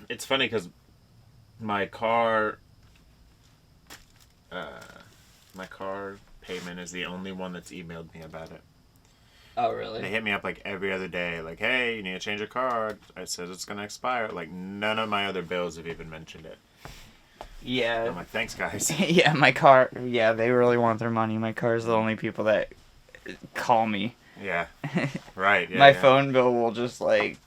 it's funny because my car payment is the only one that's emailed me about it. Oh, really? They hit me up like every other day, like, hey, you need to change your card. I said it's gonna expire. Like, none of my other bills have even mentioned it. Yeah. I'm like, thanks, guys. Yeah, my car. Yeah, they really want their money. My car's the only people that call me. Yeah. Right. Yeah. My phone bill will just like.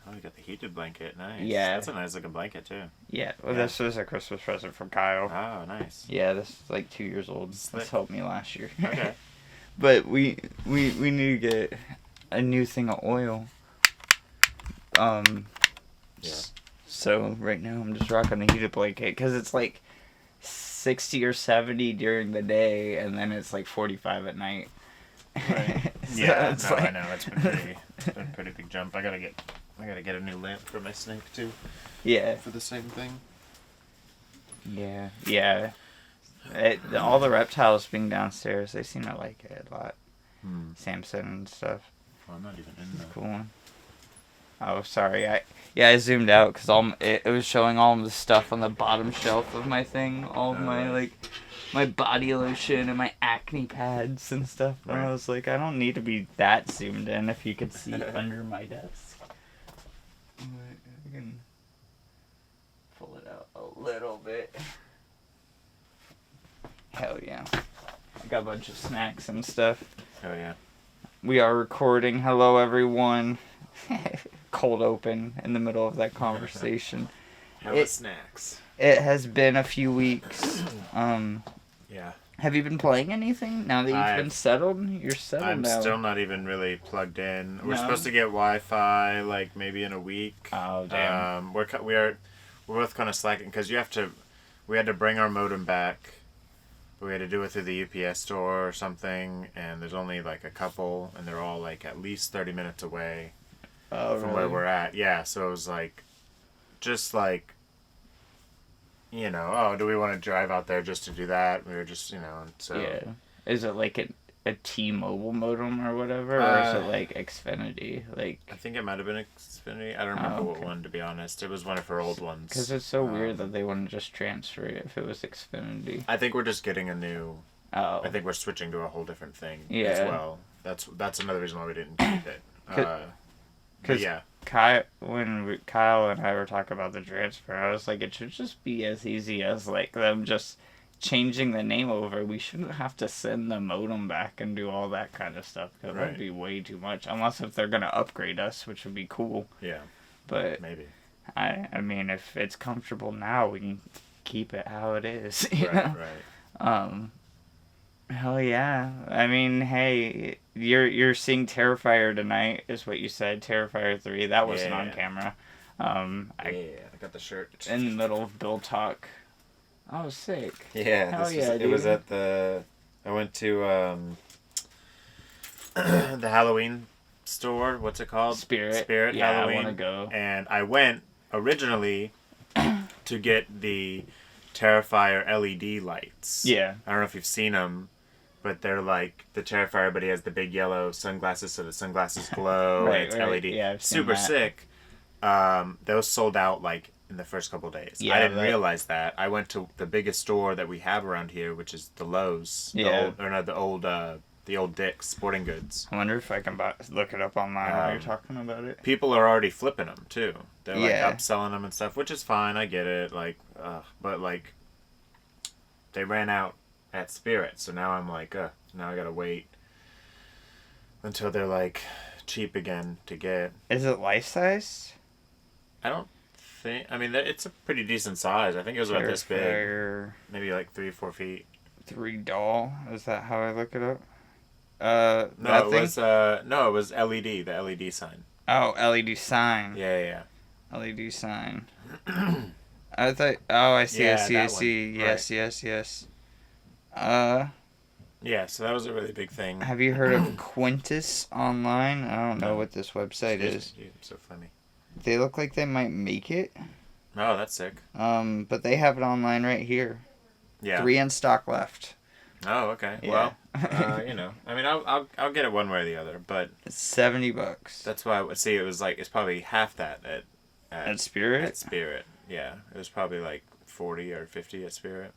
Oh, you got the heated blanket. Nice. Yeah. That's a nice looking blanket too. Yeah. Well, this was a Christmas present from Kyle. Oh, nice. Yeah, this is like 2 years old. Slick. This helped me last year. Okay. But we need to get a new thing of oil. Yeah. So right now I'm just rocking the heated blanket because it's like 60 or 70 during the day and then it's like 45 at night. Right. So yeah. it's No, like... I know it's been a pretty big jump. I gotta get a new lamp for my snake too. Yeah. For the same thing. Yeah. Yeah. All the reptiles being downstairs, they seem to like it a lot. Samson and stuff. Well, I'm not even in there. Cool one. Oh, sorry. I zoomed out because it was showing all of the stuff on the bottom shelf of my thing. All of my my body lotion and my acne pads and stuff. And I was like, I don't need to be that zoomed in if you could see under my desk. I can pull it out a little bit. Hell yeah. I got a bunch of snacks and stuff. Oh yeah. We are recording. Hello, everyone. Cold open in the middle of that conversation. Hella snacks. It has been a few weeks. Yeah. Have you been playing anything now that you've been settled? You're settled now. I'm still not even really plugged in. We're No? supposed to get Wi-Fi like maybe in a week. Oh damn. We're both kind of slacking because we had to bring our modem back. We had to do it through the UPS store or something, and there's only like a couple, and they're all like at least 30 minutes away from where we're at. Yeah, so it was like, just like, do we want to drive out there just to do that? We were just, so. Yeah. Is it like a T-Mobile modem or whatever, or is it like Xfinity? Like, I think it might have been Xfinity. I don't remember what one, to be honest. It was one of her old ones. Because it's so weird that they wouldn't just transfer it if it was Xfinity. I think we're just getting a new... Oh. I think we're switching to a whole different thing as well. That's another reason why we didn't keep it. Because yeah. When Kyle and I were talking about the transfer, I was like, it should just be as easy as like them just changing the name over. We shouldn't have to send the modem back and do all that kind of stuff because that would be way too much. Unless if they're gonna upgrade us, which would be cool. Yeah. But maybe. I mean, if it's comfortable now, we can keep it how it is. You know? Right. Hell yeah. I mean, hey, you're seeing Terrifier tonight, is what you said. Terrifier 3. That wasn't on camera. I got the shirt. In the middle of Bill Talk. Oh, sick. Yeah. It was at I went to the Halloween store. What's it called? Spirit Halloween. I want to go. And I went originally to get the Terrifier LED lights. Yeah. I don't know if you've seen them, but they're like the Terrifier, but he has the big yellow sunglasses, so the sunglasses glow, and it's LED. Yeah, I've seen super that. sick. Those sold out like in the first couple of days. Yeah, I didn't realize that. I went to the biggest store that we have around here, which is the Lowe's. The old Dick's Sporting Goods. I wonder if I can look it up online while you're talking about it. People are already flipping them too. They're like upselling them and stuff, which is fine. I get it. But like, they ran out at Spirit, so now I'm like, now I gotta wait until they're like cheap again to get. Is it life size? I don't think. I mean, it's a pretty decent size. I think it was about this big, maybe like 3 or 4 feet. 3 doll. Is that how I look it up? No, it was LED. The LED sign. Oh, LED sign. Yeah. LED sign. I thought. Oh, I see. I see. Yes. Yeah, so that was a really big thing. Have you heard of Quintus Online? I don't know what this website is. So funny. They look like they might make it. Oh, that's sick. But they have it online right here. Yeah. 3 in stock left. Oh, okay. Yeah. Well, I mean, I'll get it one way or the other, but it's $70. That's why I see it was like it's probably half that At Spirit? At Spirit, yeah. It was probably like 40 or 50 at Spirit.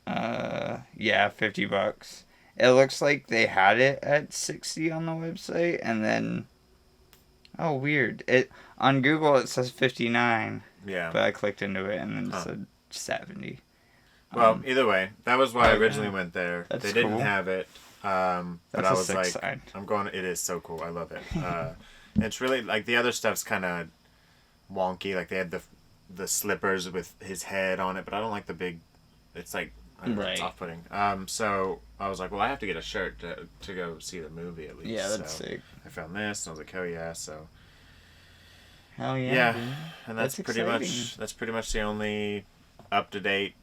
Yeah, $50. It looks like they had it at 60 on the website, and then... Oh, weird. It on Google it says 59. Yeah. But I clicked into it and then it said 70. Well, either way, that was why I originally yeah. went there. That's they didn't cool. have it, but That's I a was sick like, sign. I'm going. It is so cool. I love it. It's really like the other stuff's kind of wonky. Like they had the slippers with his head on it, but I don't like the big. It's like I don't know, it's Right. off-putting. So I was like, well, I have to get a shirt to go see the movie at least. Yeah, that's so sick. I found this, and I was like, oh yeah. So Hell yeah. yeah, Dude. and that's pretty much the only up to date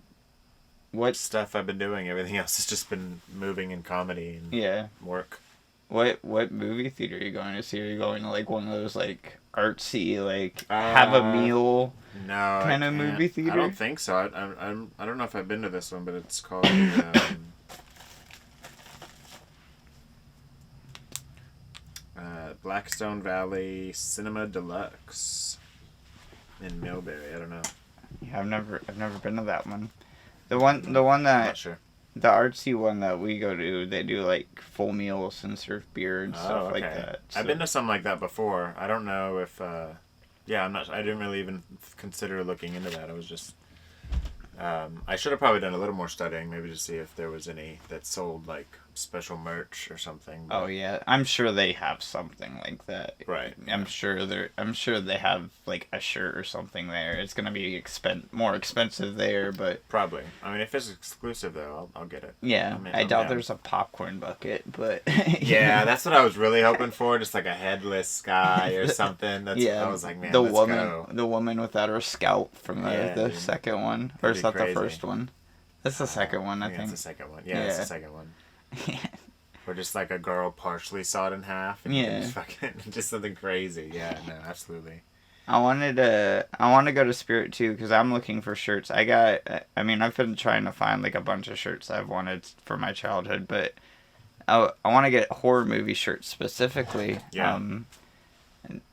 What stuff I've been doing. Everything else has just been moving and comedy and work. What movie theater are you going to see? Are you going to like one of those like artsy like have a meal No, kind of movie theater? I don't think so. I don't know if I've been to this one, but it's called Blackstone Valley Cinema Deluxe in Millbury. I don't know. Yeah, I've never been to that one. The one I'm that not sure. the artsy one that we go to, they do like full meals and serve beer and stuff like that. So. I've been to something like that before. I don't know if. I'm not. I didn't really even consider looking into that. I was just. I should have probably done a little more studying, maybe to see if there was any that sold like special merch or something. But... Oh yeah, I'm sure they have something like that. Right. I'm sure they have like a shirt or something there. It's gonna be more expensive there, but probably. I mean, if it's exclusive though, I'll get it. Yeah, I doubt there's a popcorn bucket, but yeah, that's what I was really hoping for, just like a headless guy or something. That's I was like, man, let's go. The woman without her scalp from the second one, or is that the first one? That's the second one, I think. That's the second one. Yeah, that's the second one. Or just like a girl partially sawed in half. And just something crazy. Yeah, no, absolutely. I want to go to Spirit too because I'm looking for shirts. I've been trying to find like a bunch of shirts I've wanted for my childhood, but I want to get horror movie shirts specifically. Yeah.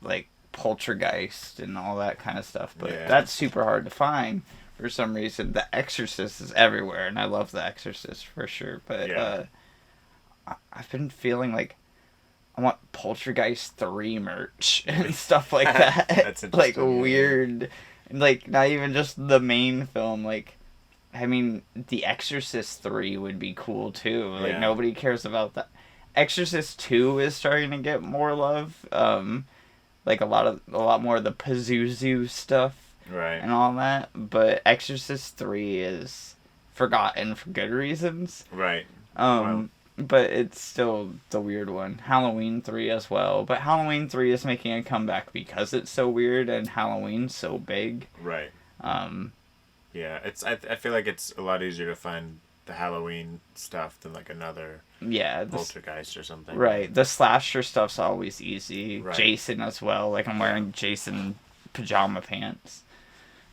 Like Poltergeist and all that kind of stuff, but that's super hard to find for some reason. The Exorcist is everywhere, and I love The Exorcist for sure, but I've been feeling like I want Poltergeist 3 merch and stuff like that. That's like weird, like not even just the main film. Like, I mean, The Exorcist 3 would be cool too. Like nobody cares about that. Exorcist 2 is starting to get more love. Like a lot more of the Pazuzu stuff. Right. And all that. But Exorcist 3 is forgotten for good reasons. Right. But it's still the weird one. Halloween 3 as well. But Halloween 3 is making a comeback because it's so weird and Halloween's so big. Right. Yeah, I feel like it's a lot easier to find the Halloween stuff than like another Poltergeist or something. Right. The slasher stuff's always easy. Right. Jason as well. Like I'm wearing Jason pajama pants.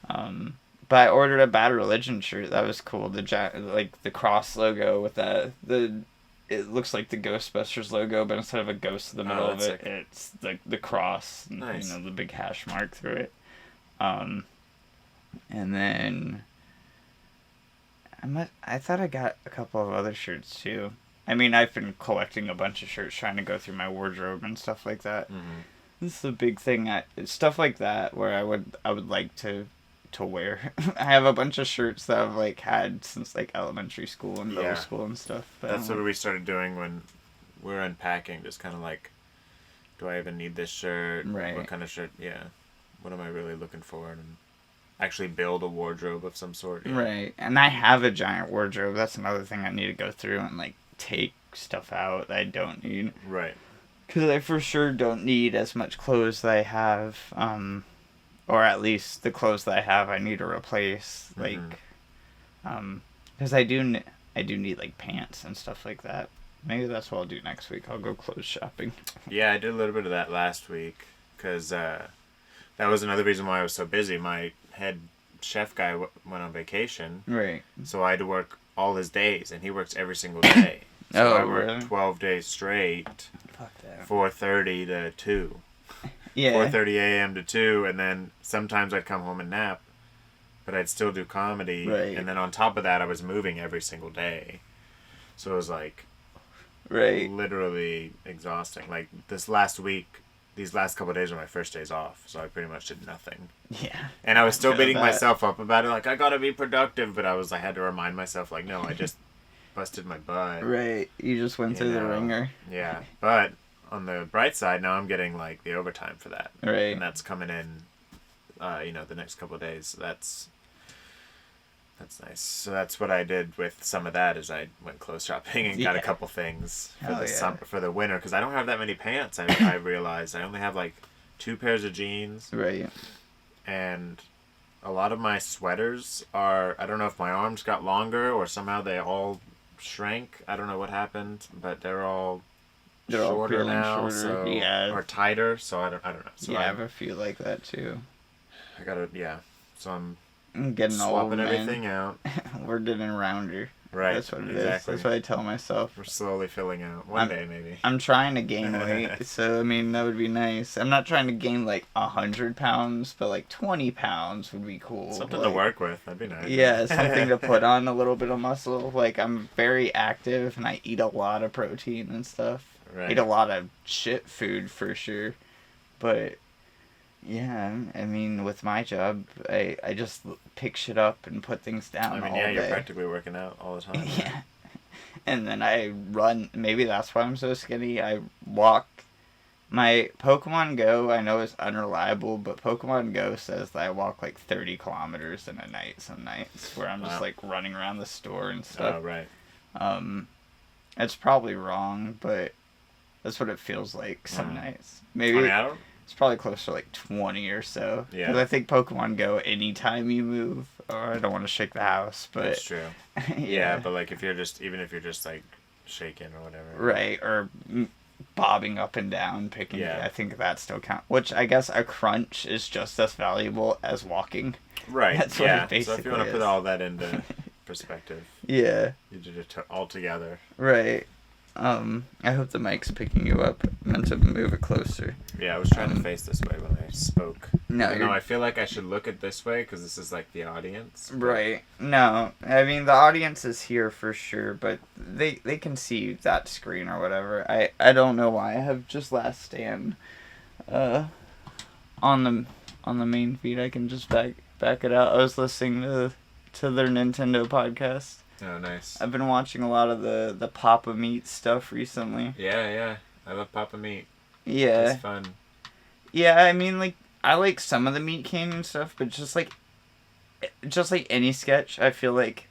But I ordered a Bad Religion shirt. That was cool. The cross logo with it looks like the Ghostbusters logo, but instead of a ghost in the middle of it, it's the cross. Nice. The big hash mark through it. And then I thought I got a couple of other shirts too. I mean, I've been collecting a bunch of shirts, trying to go through my wardrobe and stuff like that. Mm-hmm. This is a big thing. Stuff like that where I would like to wear. I have a bunch of shirts that I've like had since like elementary school and middle school and stuff. But that's what we started doing when we were unpacking. Just kind of like, do I even need this shirt? Right. What kind of shirt? Yeah. What am I really looking for? And actually build a wardrobe of some sort. Yeah. Right. And I have a giant wardrobe. That's another thing I need to go through and like take stuff out that I don't need. Right. Because I for sure don't need as much clothes that I have. Or at least the clothes that I have, I need to replace. Like, because I do need like pants and stuff like that. Maybe that's what I'll do next week. I'll go clothes shopping. Yeah, I did a little bit of that last week because that was another reason why I was so busy. My head chef guy went on vacation, right? So I had to work all his days, and he works every single day. So I worked really? 12 days straight. Fuck that. 4:30 to 2. Yeah. 4:30 a.m. to 2, and then sometimes I'd come home and nap, but I'd still do comedy. Right. And then on top of that, I was moving every single day. So it was like Right. literally exhausting. Like this last week, these last couple of days were my first days off, so I pretty much did nothing. Yeah. And I was still feel beating that. myself up about it, like I gotta be productive, but I had to remind myself, like, no, I just busted my butt. Right. You just went through the ringer. Yeah, but on the bright side, now I'm getting like the overtime for that, Right. and that's coming in, the next couple of days. That's nice. So that's what I did with some of that. Is I went clothes shopping and got a couple things for Hell the yeah. summer, for the winter, because I don't have that many pants. I realized I only have like 2 pairs of jeans, Right. and a lot of my sweaters are, I don't know if my arms got longer or somehow they all shrank. I don't know what happened, but they're all shorter feeling now, shorter. so Yeah. or tighter. So I don't know. So Yeah, I have a few like that too. I gotta So I'm Getting swapping old, man. everything out. We're getting rounder. Right. That's what it is. Exactly. That's what I tell myself. We're slowly filling out. One day maybe. I'm trying to gain weight, so I mean that would be nice. I'm not trying to gain like 100 pounds, but like 20 pounds would be cool. Something to work with. That'd be nice. Yeah, something to put on a little bit of muscle. Like I'm very active and I eat a lot of protein and stuff. Right. Eat a lot of shit food for sure, but yeah, I mean with my job, I just pick shit up and put things down. I mean, all yeah, you're day. practically working out all the time. Yeah. And then I run. Maybe that's why I'm so skinny. I walk. My Pokemon Go, I know is unreliable, but Pokemon Go says that I walk like 30 kilometers in a night some nights, where I'm just like running around the store and stuff. Oh, right. It's probably wrong, but that's what it feels like some nights. Maybe I mean, I don't. it's probably close to like 20 or so. Yeah. Because I think Pokemon Go, anytime you move, or I don't want to shake the house, but That's true. Yeah, but like if you're just like shaking or whatever. Right, or bobbing up and down, picking. Yeah. I think that still counts. Which I guess a crunch is just as valuable as walking. Right. That's what yeah. it basically So if you want to put is. all that into perspective, Yeah. you did it all together. Right. I hope the mic's picking you up. I meant to move it closer. Yeah, I was trying to face this way when I spoke. No, No, I feel like I should look at this way because this is like the audience. Right. No, I mean the audience is here for sure, but they can see that screen or whatever. I don't know why I have just Last Stand on the main feed. I can just back it out. I was listening to their Nintendo podcast. Oh, nice. I've been watching a lot of the Papa Meat stuff recently. Yeah. I love Papa Meat. Yeah. It's fun. Yeah, I mean like I like some of the Meat Canyon stuff, but just like any sketch, I feel like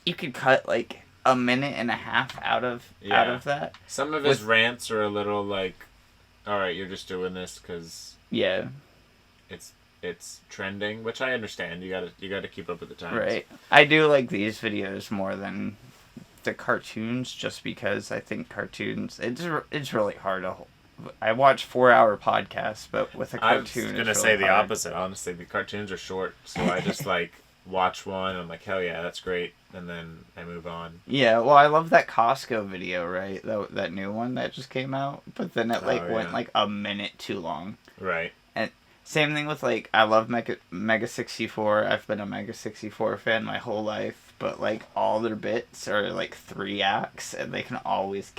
you could cut like a minute and a half out of that. Some of his rants are a little like, all right, you're just doing this because Yeah. it's trending, which I understand. You gotta keep up with the times. Right. I do like these videos more than the cartoons, just because I think cartoons it's really hard to hold. I watch 4-hour podcasts, but with a cartoon, I was gonna say the opposite. Honestly, the cartoons are short, so I just like watch one. And I'm like, hell yeah, that's great, and then I move on. Yeah, well, I love that Costco video, right? That new one that just came out, but then it went like a minute too long. Right. And same thing with like I love Mega 64. I've been a Mega 64 fan my whole life, but like all their bits are like 3 acts, and they can always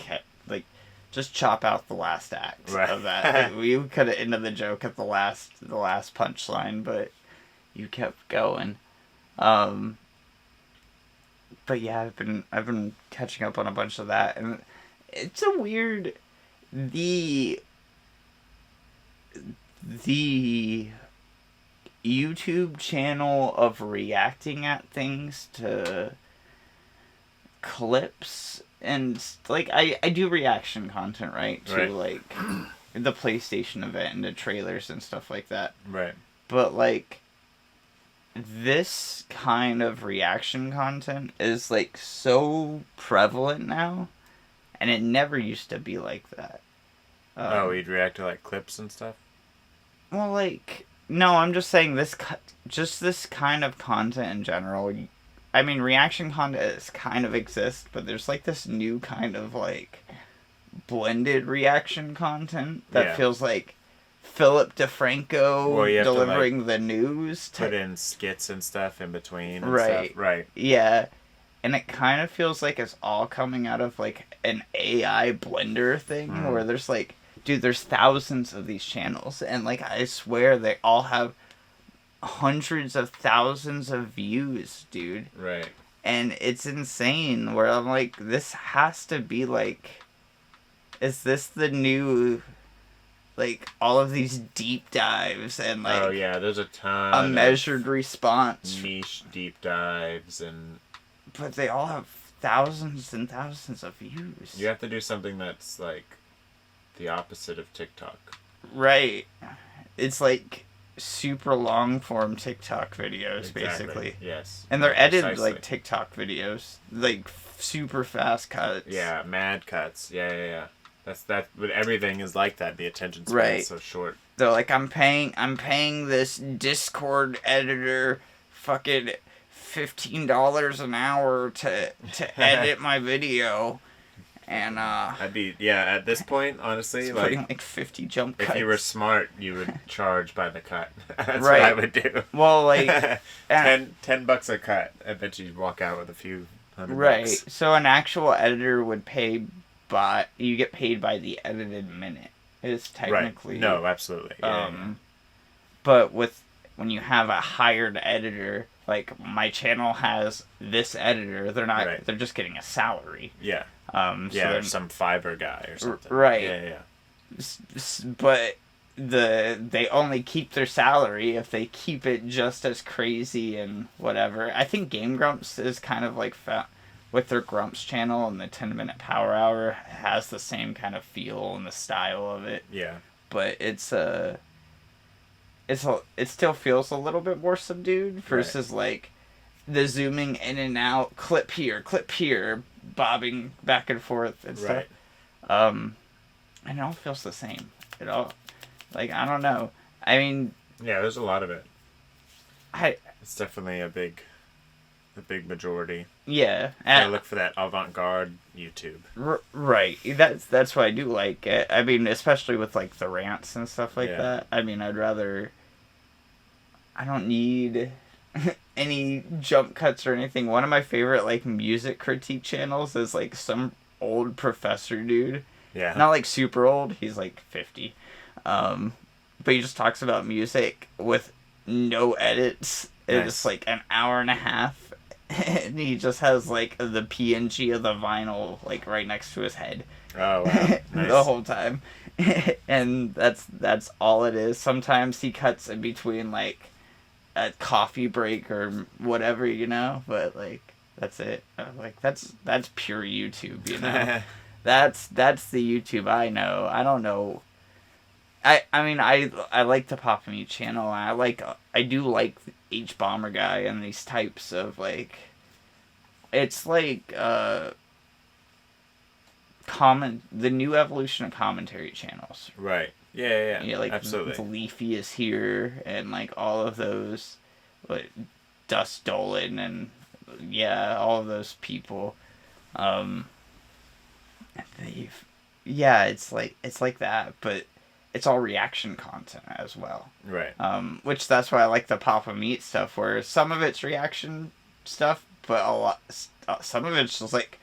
just chop out the last act of that. Like, we could have ended the joke at the last punchline, but you kept going. But yeah, I've been catching up on a bunch of that, and it's a weird the YouTube channel of reacting at things to clips. And like I do reaction content, right? To like the PlayStation event and the trailers and stuff like that. Right. But like this kind of reaction content is like so prevalent now, and it never used to be like that. You'd react to like clips and stuff? Well, like no, I'm just saying this kind of content in general. I mean, reaction content kind of exists, but there's like this new kind of like blended reaction content that feels like Philip DeFranco Well, you have to, delivering the news. Put in skits and stuff in between. And Right. Stuff. Right. Yeah. And it kind of feels like it's all coming out of, like, an AI blender thing where there's, like, dude, there's thousands of these channels. And, like, I swear they all have hundreds of thousands of views, dude. Right. And it's insane where I'm like, this has to be, like, is this the new, like, all of these deep dives and, like... Oh, yeah, there's a ton a measured response. niche deep dives and... But they all have thousands and thousands of views. You have to do something that's, like, the opposite of TikTok. Right. It's like super long form TikTok videos, Exactly. Basically. Yes. And they're edited Precisely. like TikTok videos. Like super fast cuts. Yeah, mad cuts. Yeah. That. But everything is like that. The attention span Right. is so short. They're like, I'm paying this Discord editor fucking $15 an hour to edit my video. And I'd be at this point, honestly, like putting like 50 jump cuts. if you were smart, you would charge by the cut. That's Right. what I would do. Well, like $10 a cut. I bet you'd walk out with a few $100. right. So an actual editor would you get paid by the edited minute. Is technically Right. No, absolutely. Yeah. But when you have a hired editor, like my channel has this editor, they're not. Right. They're just getting a salary. Yeah. So or some Fiverr guy or something. right. Yeah. But they only keep their salary if they keep it just as crazy and whatever. I think Game Grumps is kind of like with their Grumps channel, and the 10-minute Power Hour has the same kind of feel and the style of it. Yeah. But it still feels a little bit more subdued versus like the zooming in and out, clip here, bobbing back and forth and stuff. And it all feels the same. It all, like, I don't know. I mean, Yeah, there's a lot of it. It's definitely a big majority. Yeah. I look for that avant-garde YouTube. Right. That's why I do like it. I mean, especially with like the rants and stuff like that. I mean, I don't need any jump cuts or anything. One of my favorite like music critique channels is like some old professor dude. Yeah. Not like super old. He's like 50. But he just talks about music with no edits. Nice. It's like an hour and a half. And he just has like the PNG of the vinyl like right next to his head. Oh, wow. Nice. The whole time. And that's all it is. Sometimes he cuts in between like a coffee break or whatever, you know, but like that's it. Like that's pure YouTube, you know. That's the YouTube I know. I don't know. I mean I like the Papa Mute channel. I do like H Bomber Guy and these types of like, it's like the new evolution of commentary channels. Right. Yeah. You know, like absolutely. Leafy is here and like all of those, like Dust Dolan and all of those people. It's like that, but it's all reaction content as well. Right. Which that's why I like the Papa Meat stuff, where some of it's reaction stuff, but some of it's just like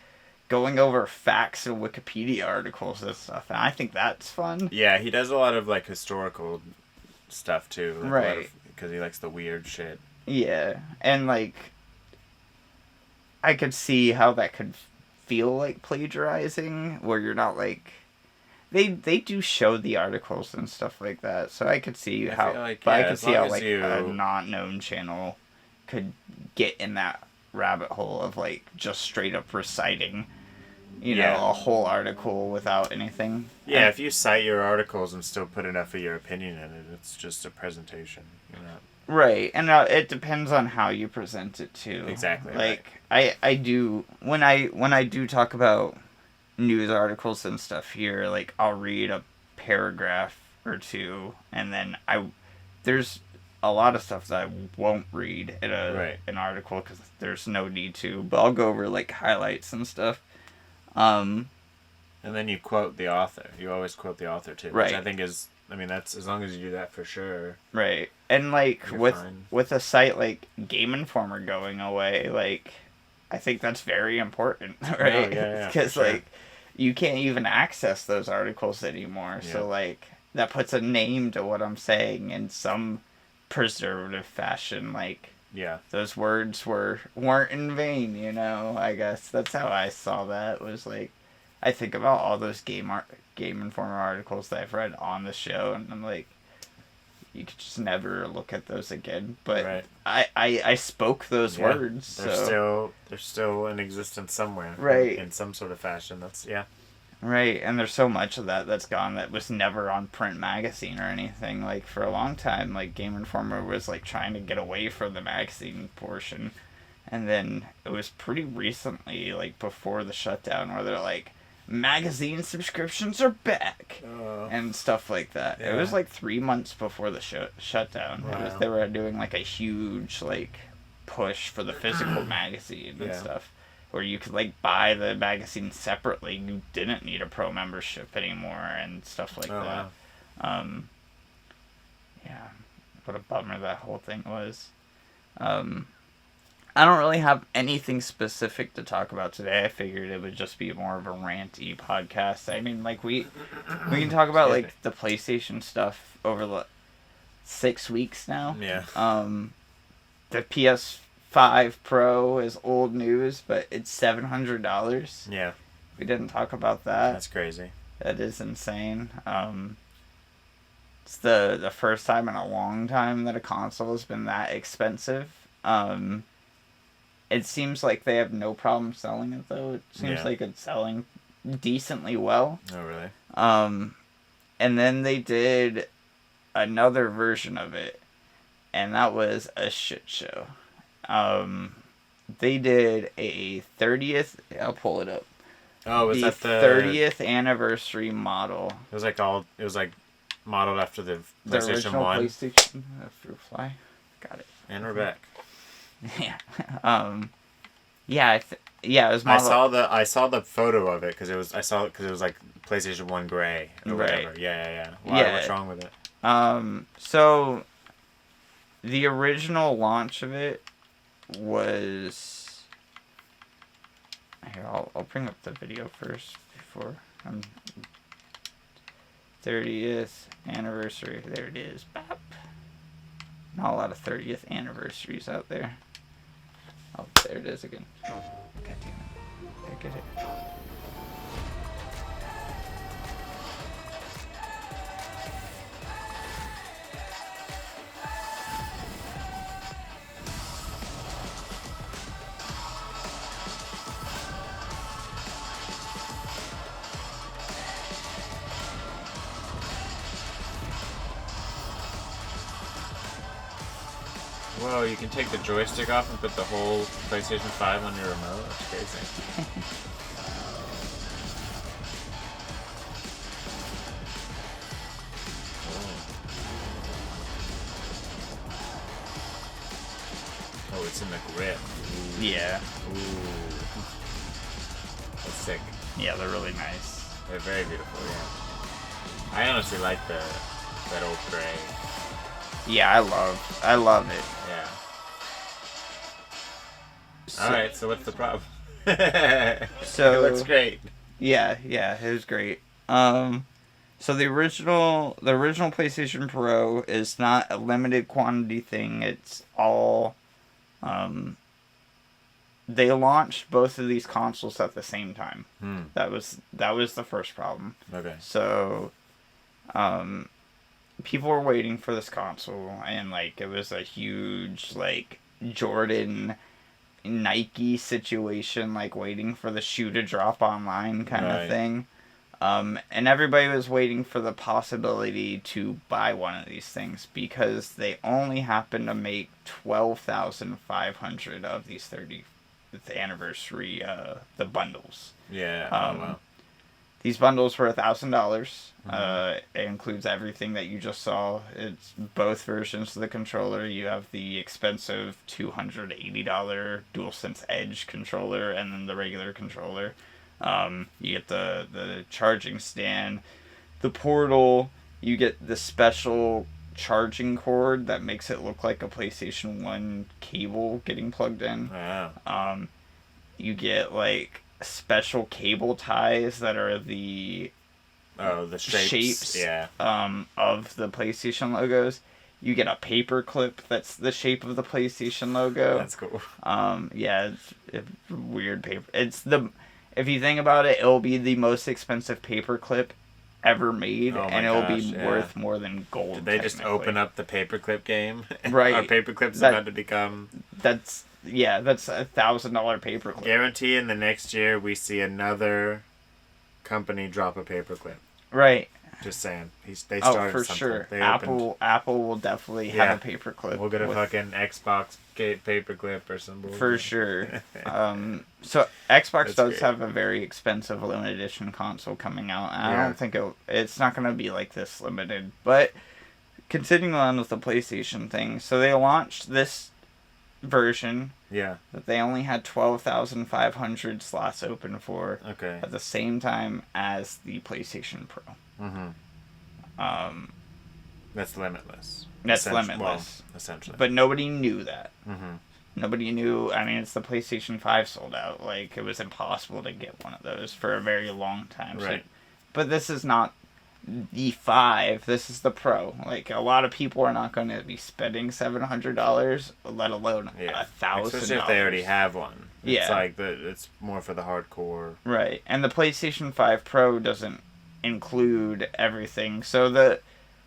going over facts and Wikipedia articles and stuff, and I think that's fun. Yeah, he does a lot of like historical stuff too. Like, right. Because he likes the weird shit. Yeah, and like I could see how that could feel like plagiarizing, where you're not like they do show the articles and stuff like that, so I could see how a not known channel could get in that rabbit hole of like just straight up reciting a whole article without anything. Yeah, if you cite your articles and still put enough of your opinion in it, it's just a presentation. Right, and it depends on how you present it too. Exactly. Like I do when I do talk about news articles and stuff here, like I'll read a paragraph or two, and then there's a lot of stuff that I won't read in an article because there's no need to. But I'll go over like highlights and stuff. And then you quote the author. You always quote the author too, which I think is I mean, that's as long as you do that for sure. Right. And like You're with fine. with a site like Game Informer going away, like I think that's very important, right? Yeah, Because for sure. like you can't even access those articles anymore. Yeah. So like that puts a name to what I'm saying in some preservative fashion. Like Yeah. those words weren't in vain, you know. I guess that's how I saw that. Was like I think about all those Game Informer articles that I've read on the show, and I'm like, you could just never look at those again. But Right. I spoke those Yeah. words, They're still in existence somewhere. Right. In some sort of fashion. That's right. And there's so much of that's gone that was never on print magazine or anything. Like for a long time, like Game Informer was like trying to get away from the magazine portion, and then it was pretty recently, like before the shutdown, where they're like, magazine subscriptions are back and stuff like that. Yeah. It was like 3 months before the shutdown. Wow. They were doing like a huge like push for the physical magazine and Yeah. stuff, where you could like buy the magazine separately. You didn't need a pro membership anymore and stuff like that. Wow. Yeah, what a bummer that whole thing was. I don't really have anything specific to talk about today. I figured it would just be more of a ranty podcast. I mean, like we can talk about like the PlayStation stuff over the 6 weeks now. Yeah. The PS5 Pro is old news, but it's $700. Yeah. We didn't talk about that. That's crazy. That is insane. It's the first time in a long time that a console has been that expensive. It seems like they have no problem selling it, though. It seems like it's selling decently well. Oh, really? And then they did another version of it, and that was a shit show. They did a 30th... I'll pull it up. Oh, was that the 30th anniversary model? It was like modeled after the The PlayStation original 1. PlayStation Fruit Fly. Got it. And we're back. Yeah. It was modeled. I saw the photo of it because it was like PlayStation 1 gray or whatever. Right. Yeah. Why? What's wrong with it? So the original launch of it was here. I'll bring up the video first before 30th anniversary. There it is. Bop. Not a lot of 30th anniversaries out there. Oh, there it is again. God damn it. I get it. Whoa, you can take the joystick off and put the whole PlayStation 5 on your remote? That's crazy. Oh, it's in the grip. Ooh. Yeah. Ooh. That's sick. Yeah, they're really nice. They're very beautiful, yeah. I honestly like that old gray. Yeah, I love it. Yeah. So, Alright, so what's the problem? So It looks great. Yeah, it was great. So the original PlayStation Pro is not a limited quantity thing. It's all, they launched both of these consoles at the same time. That was the first problem. Okay. So, people were waiting for this console, and like it was a huge like Jordan Nike situation, like waiting for the shoe to drop online kind of thing. And everybody was waiting for the possibility to buy one of these things because they only happened to make 12,500 of these 30th anniversary the bundles. Yeah. Wow. These bundles were $1,000. It includes everything that you just saw. It's both versions of the controller. You have the expensive $280 DualSense Edge controller and then the regular controller. You get the charging stand, the portal. You get the special charging cord that makes it look like a PlayStation 1 cable getting plugged in. Wow. You get like special cable ties that are the shapes. Yeah. Of the PlayStation logos. You get a paper clip that's the shape of the PlayStation logo. That's cool. Yeah, it's weird paper. If you think about it, it'll be the most expensive paper clip ever made, and it'll be worth more than gold. Did they just open up the paperclip game? Right. Are paperclips about to become? That's $1,000 paperclip. Guarantee in the next year we see another company drop a paperclip. Right. Just saying. They started for something. sure. They Apple will definitely have a paperclip. We'll get a fucking Xbox paperclip or something. For sure. So Xbox does great. have a very expensive limited edition console coming out. And I don't think it's not going to be like this limited. But continuing on with the PlayStation thing, so they launched this version. Yeah. That they only had 12,500 slots open for. Okay. At the same time as the PlayStation Pro. Mm-hmm. That's limitless. That's limitless. Well, essentially. But nobody knew that. Mm-hmm. Nobody knew. I mean, it's the PlayStation 5 sold out. Like, it was impossible to get one of those for a very long time. Right. So, but this is not the 5. This is the Pro. Like, a lot of people are not going to be spending $700, let alone $1,000. Especially if they already have one. It's Yeah. like it's more for the hardcore. Right. And the PlayStation 5 Pro doesn't include everything. So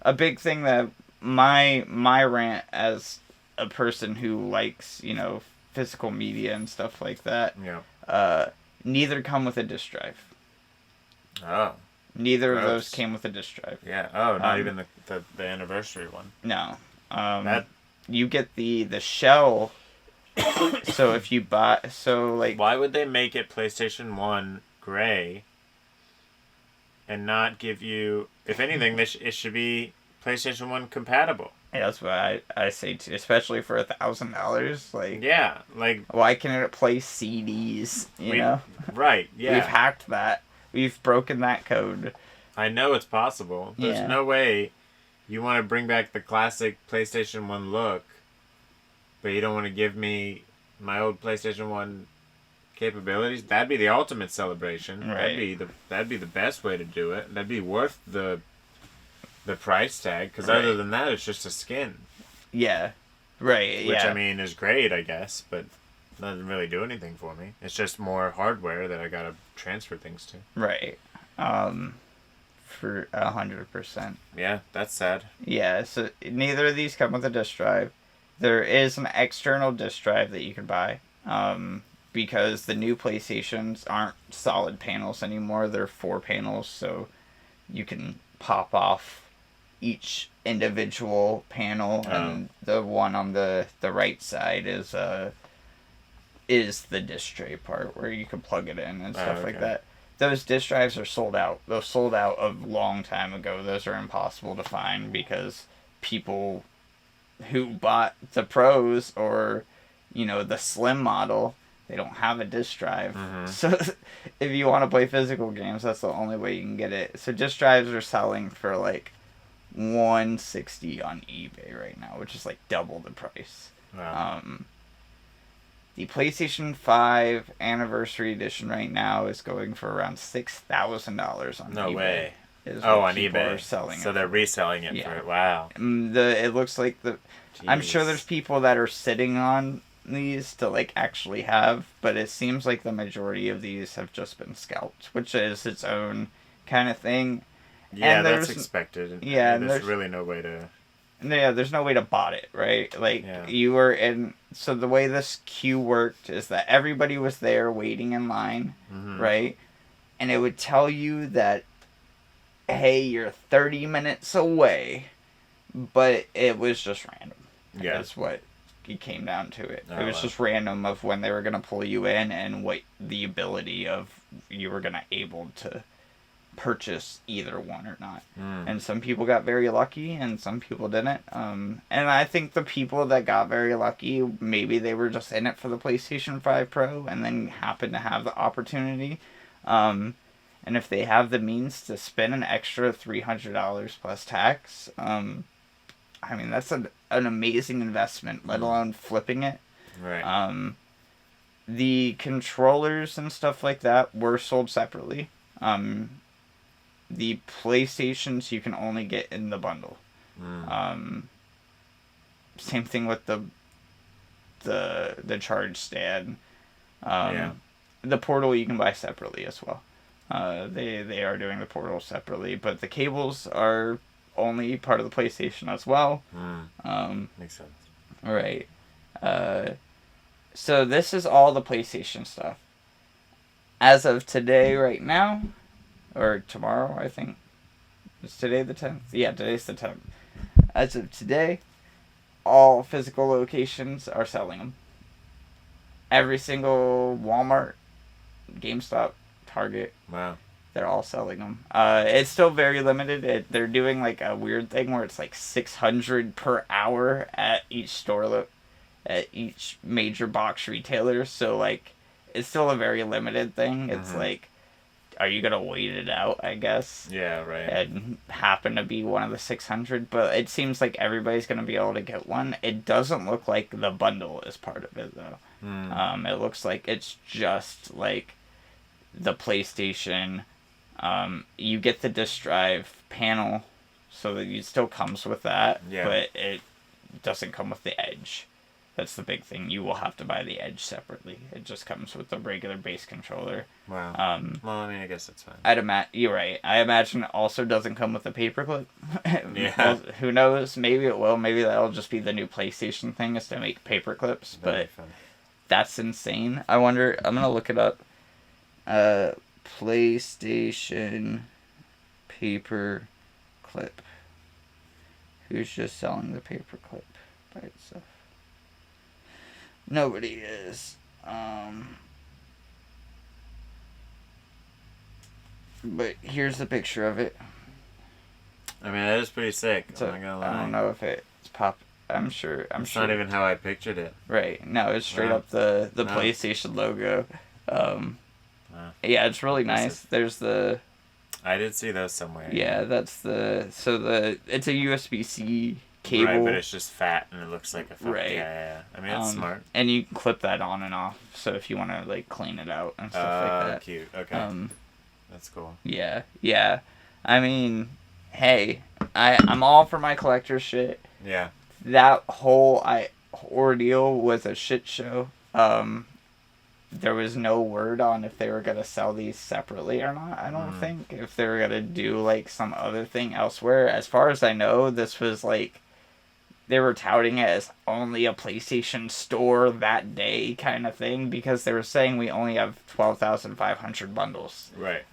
a big thing that my rant as a person who likes, physical media and stuff like that. Yeah. Neither come with a disk drive. Oh. Neither of those came with a disk drive. Yeah. Oh, not even the anniversary one. No. You get the shell. So if you buy, why would they make it PlayStation 1 gray and not give you, if anything, it should be PlayStation 1 compatible? Yeah, that's what I say too, especially for $1,000. Like, yeah, like, why can't it play CDs? You know, right? Yeah, we've hacked that. We've broken that code. I know it's possible. There's no way you want to bring back the classic PlayStation 1 look, but you don't want to give me my old PlayStation 1 capabilities. That'd be the ultimate celebration. Right. That'd be the best way to do it. That'd be worth the price tag, because other than that, it's just a skin. Yeah. Right. Which I mean is great, I guess, but doesn't really do anything for me. It's just more hardware that I gotta transfer things to. Right. For 100%. Yeah, that's sad. Yeah. So neither of these come with a disk drive. There is an external disk drive that you can buy. Because the new PlayStations aren't solid panels anymore. They're 4 panels, so you can pop off each individual panel, and the one on the right side is the disc tray part where you can plug it in and stuff like that. Those disc drives are sold out. Those sold out a long time ago. Those are impossible to find because people who bought the Pros or the Slim model, they don't have a disc drive. Mm-hmm. So if you want to play physical games, that's the only way you can get it. So disc drives are selling for like $160 on eBay right now, which is like double the price. Wow. The PlayStation 5 Anniversary Edition right now is going for around $6,000 on eBay. No way. On eBay. Are selling so they're reselling it for it. Wow. It looks like I'm sure there's people that are sitting on these to like actually have, but it seems like the majority of these have just been scalped, which is its own kind of thing. Yeah, that's expected. Yeah, there's really no way to. Yeah, there's no way to bot it, right? Like you were in. So the way this queue worked is that everybody was there waiting in line, right? And it would tell you that, hey, you're 30 minutes away, but it was just random. Yeah, that's what it came down to. It was just random of when they were gonna pull you in and what the ability of you were gonna able to purchase either one or not. And some people got very lucky and some people didn't. And I think the people that got very lucky, maybe they were just in it for the PlayStation 5 Pro and then happened to have the opportunity. And and if they have the means to spend an extra $300 plus tax, I mean, that's an amazing investment, let alone flipping it. Right. The controllers and stuff like that were sold separately. The PlayStations you can only get in the bundle. Same thing with the charge stand. Yeah. The portal you can buy separately as well. They are doing the portal separately, but the cables are only part of the PlayStation as well. Makes sense. Right. So this is all the PlayStation stuff. As of today, right now, or tomorrow, I think. Is today the 10th? Yeah, today's the 10th. As of today, all physical locations are selling them. Every single Walmart, GameStop, Target, Wow. they're all selling them. It's still very limited. They're doing like a weird thing where it's like 600 per hour at each store, at each major box retailer. So like, it's still a very limited thing. It's like, are you gonna wait it out? I guess. Yeah. Right. And happen to be one of the 600, but it seems like everybody's gonna be able to get one. It doesn't look like the bundle is part of it though. It looks like it's just like the PlayStation. You get the disc drive panel, so that it still comes with that, but it doesn't come with the Edge. That's the big thing. You will have to buy the Edge separately. It just comes with the regular base controller. Wow. Well, I mean, I guess that's fine. You're right. I imagine it also doesn't come with a paperclip. Yeah. Well, who knows? Maybe it will. Maybe that'll just be the new PlayStation thing, is to make paper clips. But that's insane. I wonder. I'm gonna look it up. PlayStation paper clip. Who's just selling the paper clip by itself? Nobody is. But here's the picture of it. I mean, that is pretty sick. So, I'm not gonna lie. I don't know if it's pop. I'm sure. It's not even how I pictured it. Right. No, it's straight up the PlayStation logo. Yeah, it's really nice. There's the. I did see those somewhere. Yeah, that's it's a USB-C cable. Right, but it's just fat and it looks like a phone. Right. Yeah. I mean, it's smart. And you can clip that on and off. So if you want to like clean it out and stuff like that. Cute. Okay. That's cool. Yeah. I mean, hey, I'm all for my collector shit. Yeah. That whole ordeal was a shit show. There was no word on if they were going to sell these separately or not, I don't think. If they were going to do, like, some other thing elsewhere. As far as I know, this was, like, they were touting it as only a PlayStation store that day kind of thing, because they were saying we only have 12,500 bundles. Right.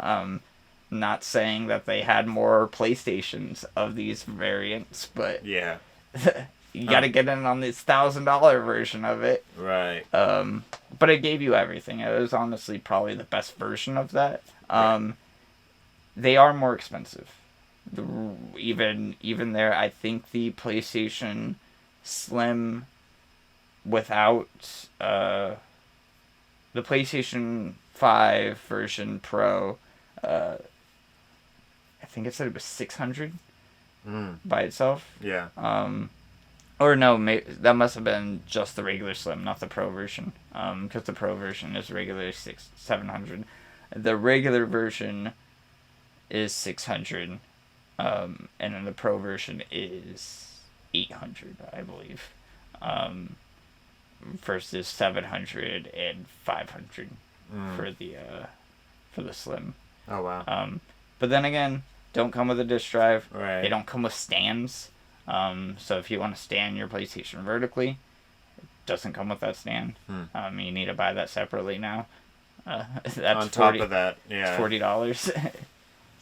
Not saying that they had more PlayStations of these variants, but... Yeah. You gotta get in on this $1,000 version of it. Right. But it gave you everything. It was honestly probably the best version of that. They are more expensive. Even there, I think the PlayStation Slim without the PlayStation 5 version Pro, I think it said it was $600 by itself. Yeah. Or no, that must have been just the regular Slim, not the Pro version. Because the Pro version is regularly $700. The regular version is $600, and then the Pro version is $800, I believe. Versus $700 and $500 for the Slim. Oh wow. But then again, don't come with a disc drive. Right. They don't come with stands. So if you want to stand your PlayStation vertically, it doesn't come with that stand. You need to buy that separately now. That's on top of that, yeah, $40.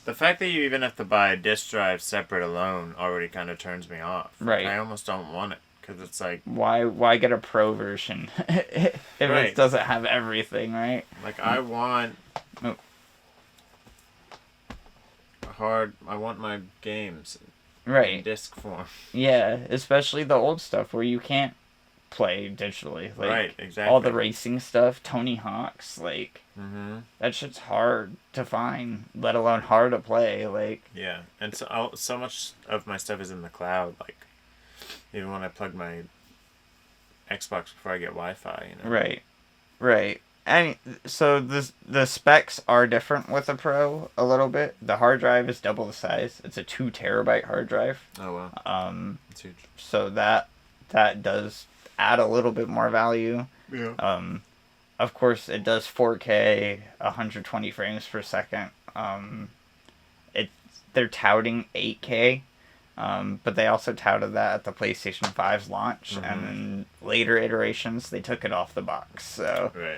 The fact that you even have to buy a disc drive separate alone already kind of turns me off. Right. I almost don't want it because it's like why get a Pro version if it doesn't have everything, right? Like I want I want my games in disc form. Yeah, especially the old stuff where you can't play digitally. Like, right, exactly. all the racing stuff, Tony Hawk's, like, Mm-hmm. that shit's hard to find, let alone hard to play. Like, Yeah, and so much of my stuff is in the cloud. Like, even when I plug my Xbox before I get Wi-Fi, you know. right, right. And so the specs are different with a Pro a little bit. The hard drive is double the size. It's a 2 terabyte hard drive. Oh wow. That's huge. So that does add a little bit more value. Yeah. Of course, it does 4K, 120 frames per second. They're touting 8K, but they also touted that at the PlayStation 5's launch, Mm-hmm. and then later iterations they took it off the box. So Right.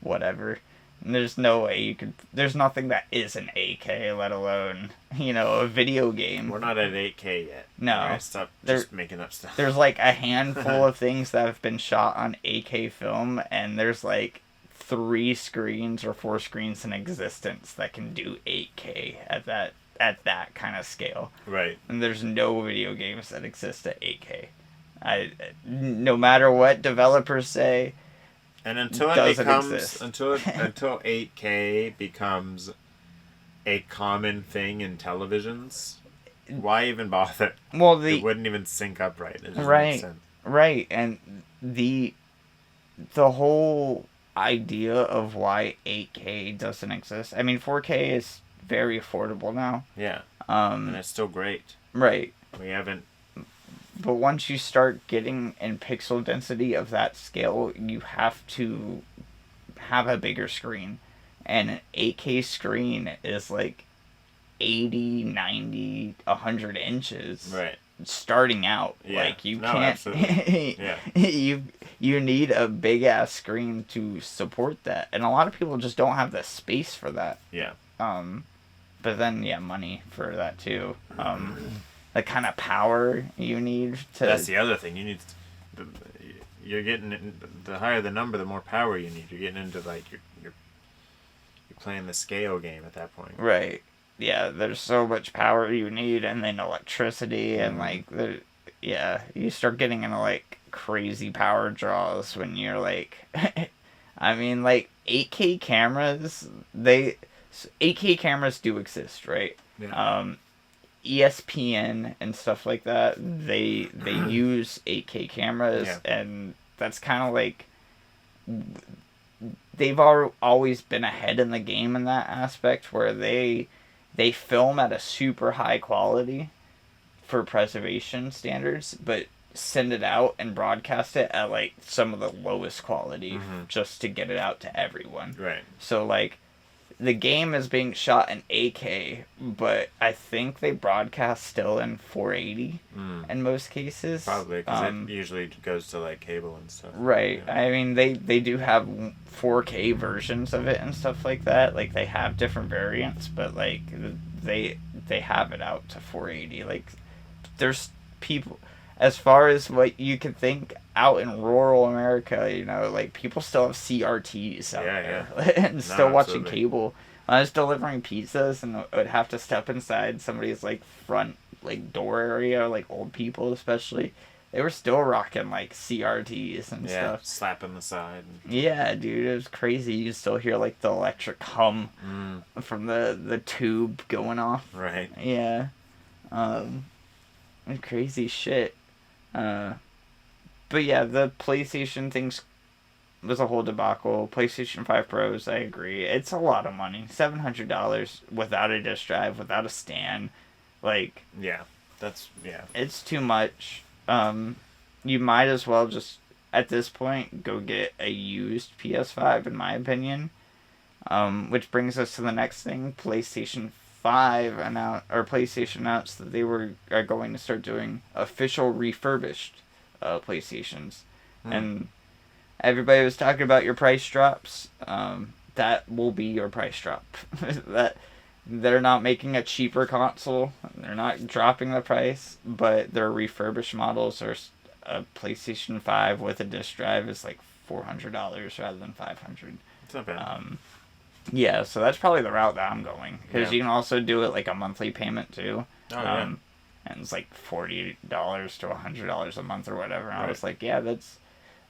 whatever. And there's no way you could. There's nothing that isn't 8K, let alone a video game. We're not at 8K yet. No. Alright, stop just making up stuff. There's like a handful of things that have been shot on 8K film, and there's like 3 screens or 4 screens in existence that can do 8K at that kind of scale. Right. And there's no video games that exist at 8K. No matter what developers say. And until it doesn't becomes exist. until 8K becomes a common thing in televisions, why even bother? Well, It wouldn't even sync up right. It doesn't make right, sense. right, and the whole idea of why 8K doesn't exist. I mean, 4K is very affordable now. Yeah. And it's still great. Right. We haven't. But once you start getting in pixel density of that scale, you have to have a bigger screen. And an 8K screen is like 80, 90, 100 inches. Right. Starting out. Yeah. Like, you No, can't. absolutely. Yeah. You need a big ass screen to support that. And a lot of people just don't have the space for that. Yeah. But then, yeah, money for that too. The kind of power you need to. That's the other thing. You need. You're getting the higher the number, the more power you need. You're getting into like you're playing the scale game at that point. Right. Yeah. There's so much power you need, and then electricity, and like you start getting into like crazy power draws when you're like, I mean, like 8K cameras. 8K cameras do exist, right? Yeah. ESPN and stuff like that, they use 8K cameras, Yeah. and that's kind of like they've always been ahead in the game in that aspect, where they film at a super high quality for preservation standards, but send it out and broadcast it at like some of the lowest quality just to get it out to everyone. Right. So like the game is being shot in 8K, but I think they broadcast still in 480 in most cases. Probably, because it usually goes to like cable and stuff. Right. Yeah. I mean, they do have 4K versions of it and stuff like that. Like, they have different variants, but like they have it out to 480. Like, there's people, as far as what you can think, out in rural America, like, people still have CRTs out there and still watching absolutely. cable. When I was delivering pizzas and I would have to step inside somebody's like front like door area, like old people especially, they were still rocking like CRTs and stuff. Slapping the side. Yeah, dude, it was crazy. You could still hear like the electric hum from the tube going off. Right. Yeah. Crazy shit. But yeah, the PlayStation thing's was a whole debacle. PlayStation 5 Pros, I agree. It's a lot of money. $700 without a disc drive, without a stand. Like, Yeah. it's too much. You might as well just, at this point, go get a used PS5, in my opinion. Which brings us to the next thing. PlayStation announced that they are going to start doing official refurbished PlayStations. And everybody was talking about your price drops. That will be your price drop. That they're not making a cheaper console. They're not dropping the price, but their refurbished models are a PlayStation 5 with a disc drive is like $400 rather than $500. It's not bad. Yeah, so that's probably the route that I'm going, because you can also do it like a monthly payment too. Oh, yeah. And it's like $40 to $100 a month or whatever. And I Right. was like, yeah,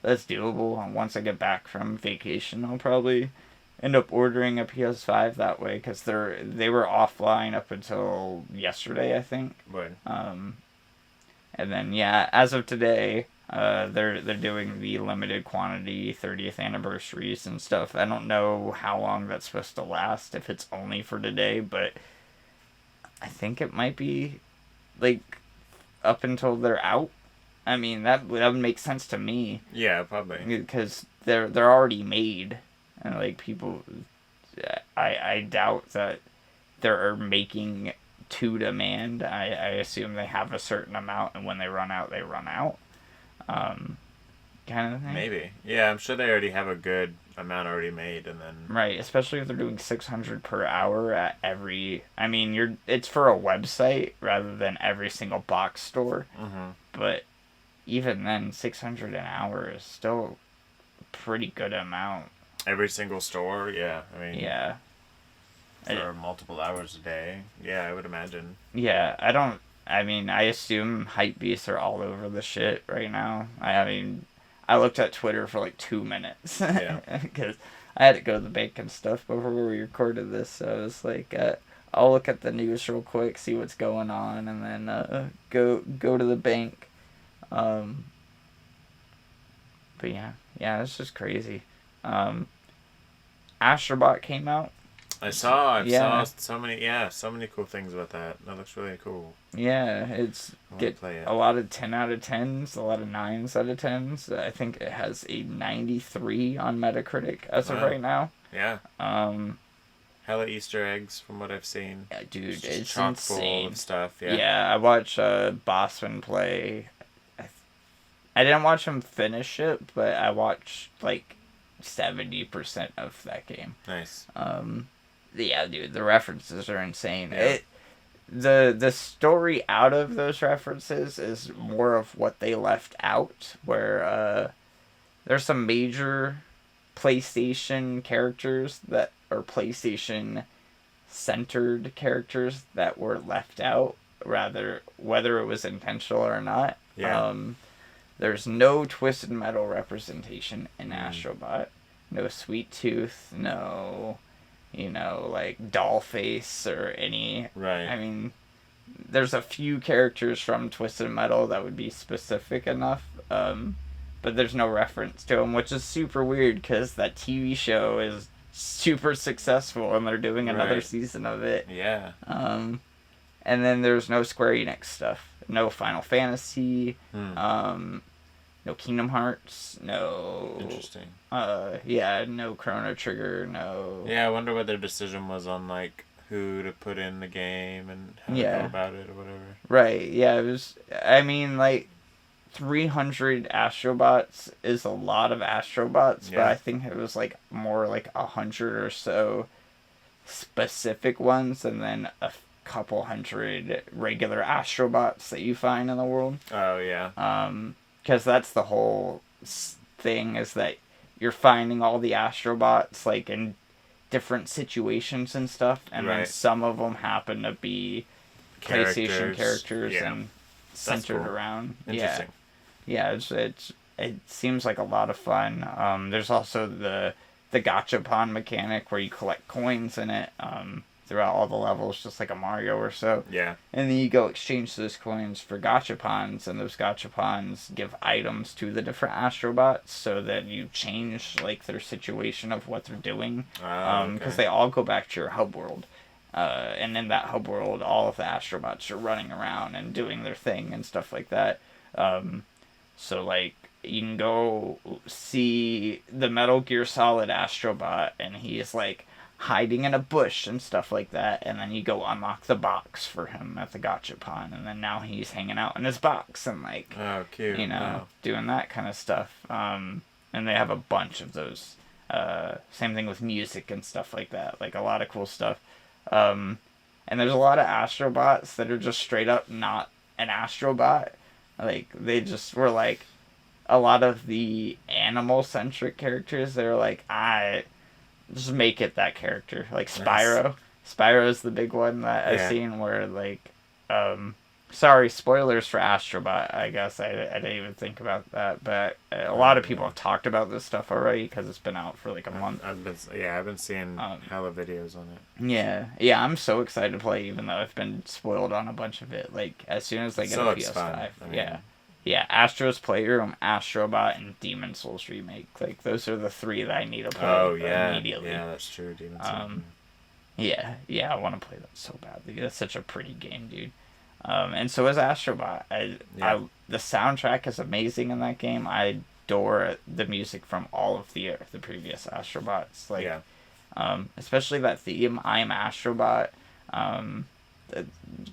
that's doable. And once I get back from vacation, I'll probably end up ordering a PS5 that way, because they were offline up until yesterday, I think. Right. And then yeah, as of today, they're doing the limited quantity 30th anniversaries and stuff. I don't know how long that's supposed to last, if it's only for today, but I think it might be like up until they're out. I mean, that would make sense to me. Yeah, probably. Because they're already made, and like people, I doubt that they're making to demand. I assume they have a certain amount, and when they run out, they run out. Kind of thing. Maybe. Yeah, I'm sure they already have a good amount already made, and then Right, especially if they're doing 600 per hour at every. I mean, it's for a website rather than every single box store. Mm-hmm. But even then, 600 an hour is still a pretty good amount. Every single store, yeah. I mean, Yeah. For multiple hours a day, yeah, I would imagine. Yeah, I mean, I assume hype beasts are all over the shit right now. I mean, I looked at Twitter for like 2 minutes. Yeah. Because I had to go to the bank and stuff before we recorded this, so I was like, I'll look at the news real quick, see what's going on, and then go to the bank. But yeah, it's just crazy. Astrobot came out. I saw so many cool things about that. That looks really cool. Yeah, it's play it. A lot of 10 out of 10s, a lot of 9s out of 10s. I think it has a 93 on Metacritic as of right now. Yeah. Hella Easter eggs from what I've seen. Yeah, dude, it's chock insane. full of stuff. Yeah. Yeah, I watched Bossman play. I didn't watch him finish it, but I watched like 70% of that game. Nice. Yeah, dude, the references are insane. Yeah. The story out of those references is more of what they left out, where there's some major PlayStation characters that are PlayStation centered characters that were left out, rather whether it was intentional or not. Yeah. There's no Twisted Metal representation in Astrobot. No Sweet Tooth, no, like Dollface or any. Right. I mean, there's a few characters from Twisted Metal that would be specific enough, but there's no reference to them, which is super weird because that TV show is super successful and they're doing another season of it. Yeah. And then there's no Square Enix stuff. No Final Fantasy. No Kingdom Hearts. No. Interesting. No Chrono Trigger. No. Yeah, I wonder what their decision was on like who to put in the game and how to go about it or whatever. Right. Yeah. It was. I mean, like 300 Astrobots is a lot of Astrobots, but I think it was like more like 100 or so specific ones, and then a couple hundred regular Astrobots that you find in the world. Oh yeah. Because that's the whole thing, is that you're finding all the Astrobots like in different situations and stuff, and then some of them happen to be PlayStation characters and centered around. Interesting. Yeah, it seems like a lot of fun. There's also the gachapon mechanic where you collect coins in it throughout all the levels, just like a Mario or so. Yeah. And then you go exchange those coins for gachapons, and those gachapons give items to the different Astrobots so that you change like their situation of what they're doing. Because they all go back to your hub world. And in that hub world, all of the Astrobots are running around and doing their thing and stuff like that. So like you can go see the Metal Gear Solid Astrobot, and he's like hiding in a bush and stuff like that, and then you go unlock the box for him at the gachapon, and then now he's hanging out in his box and like cute. Doing that kind of stuff. And they have a bunch of those. Same thing with music and stuff like that, like a lot of cool stuff. And there's a lot of Astrobots that are just straight up not an Astrobot. Like they just were like a lot of the animal centric characters. They're like, just make it that character, like Spyro. Nice. Spyro's the big one that I've seen, where like Sorry, spoilers for Astrobot. I guess I didn't even think about that, but a lot of people have talked about this stuff already because it's been out for like a month. I've been seeing hella videos on it. Yeah, I'm so excited to play, even though I've been spoiled on a bunch of it. Like as soon as I get a PS5, yeah, Astro's Playroom, Astrobot, and Demon Souls remake. Like those are the three that I need to play immediately. Yeah, that's true. Demon Souls. Yeah, I want to play that so badly. That's such a pretty game, dude. And so is Astrobot. The soundtrack is amazing in that game. I adore the music from all of the previous Astrobots. Like, especially that theme, "I Am Astrobot."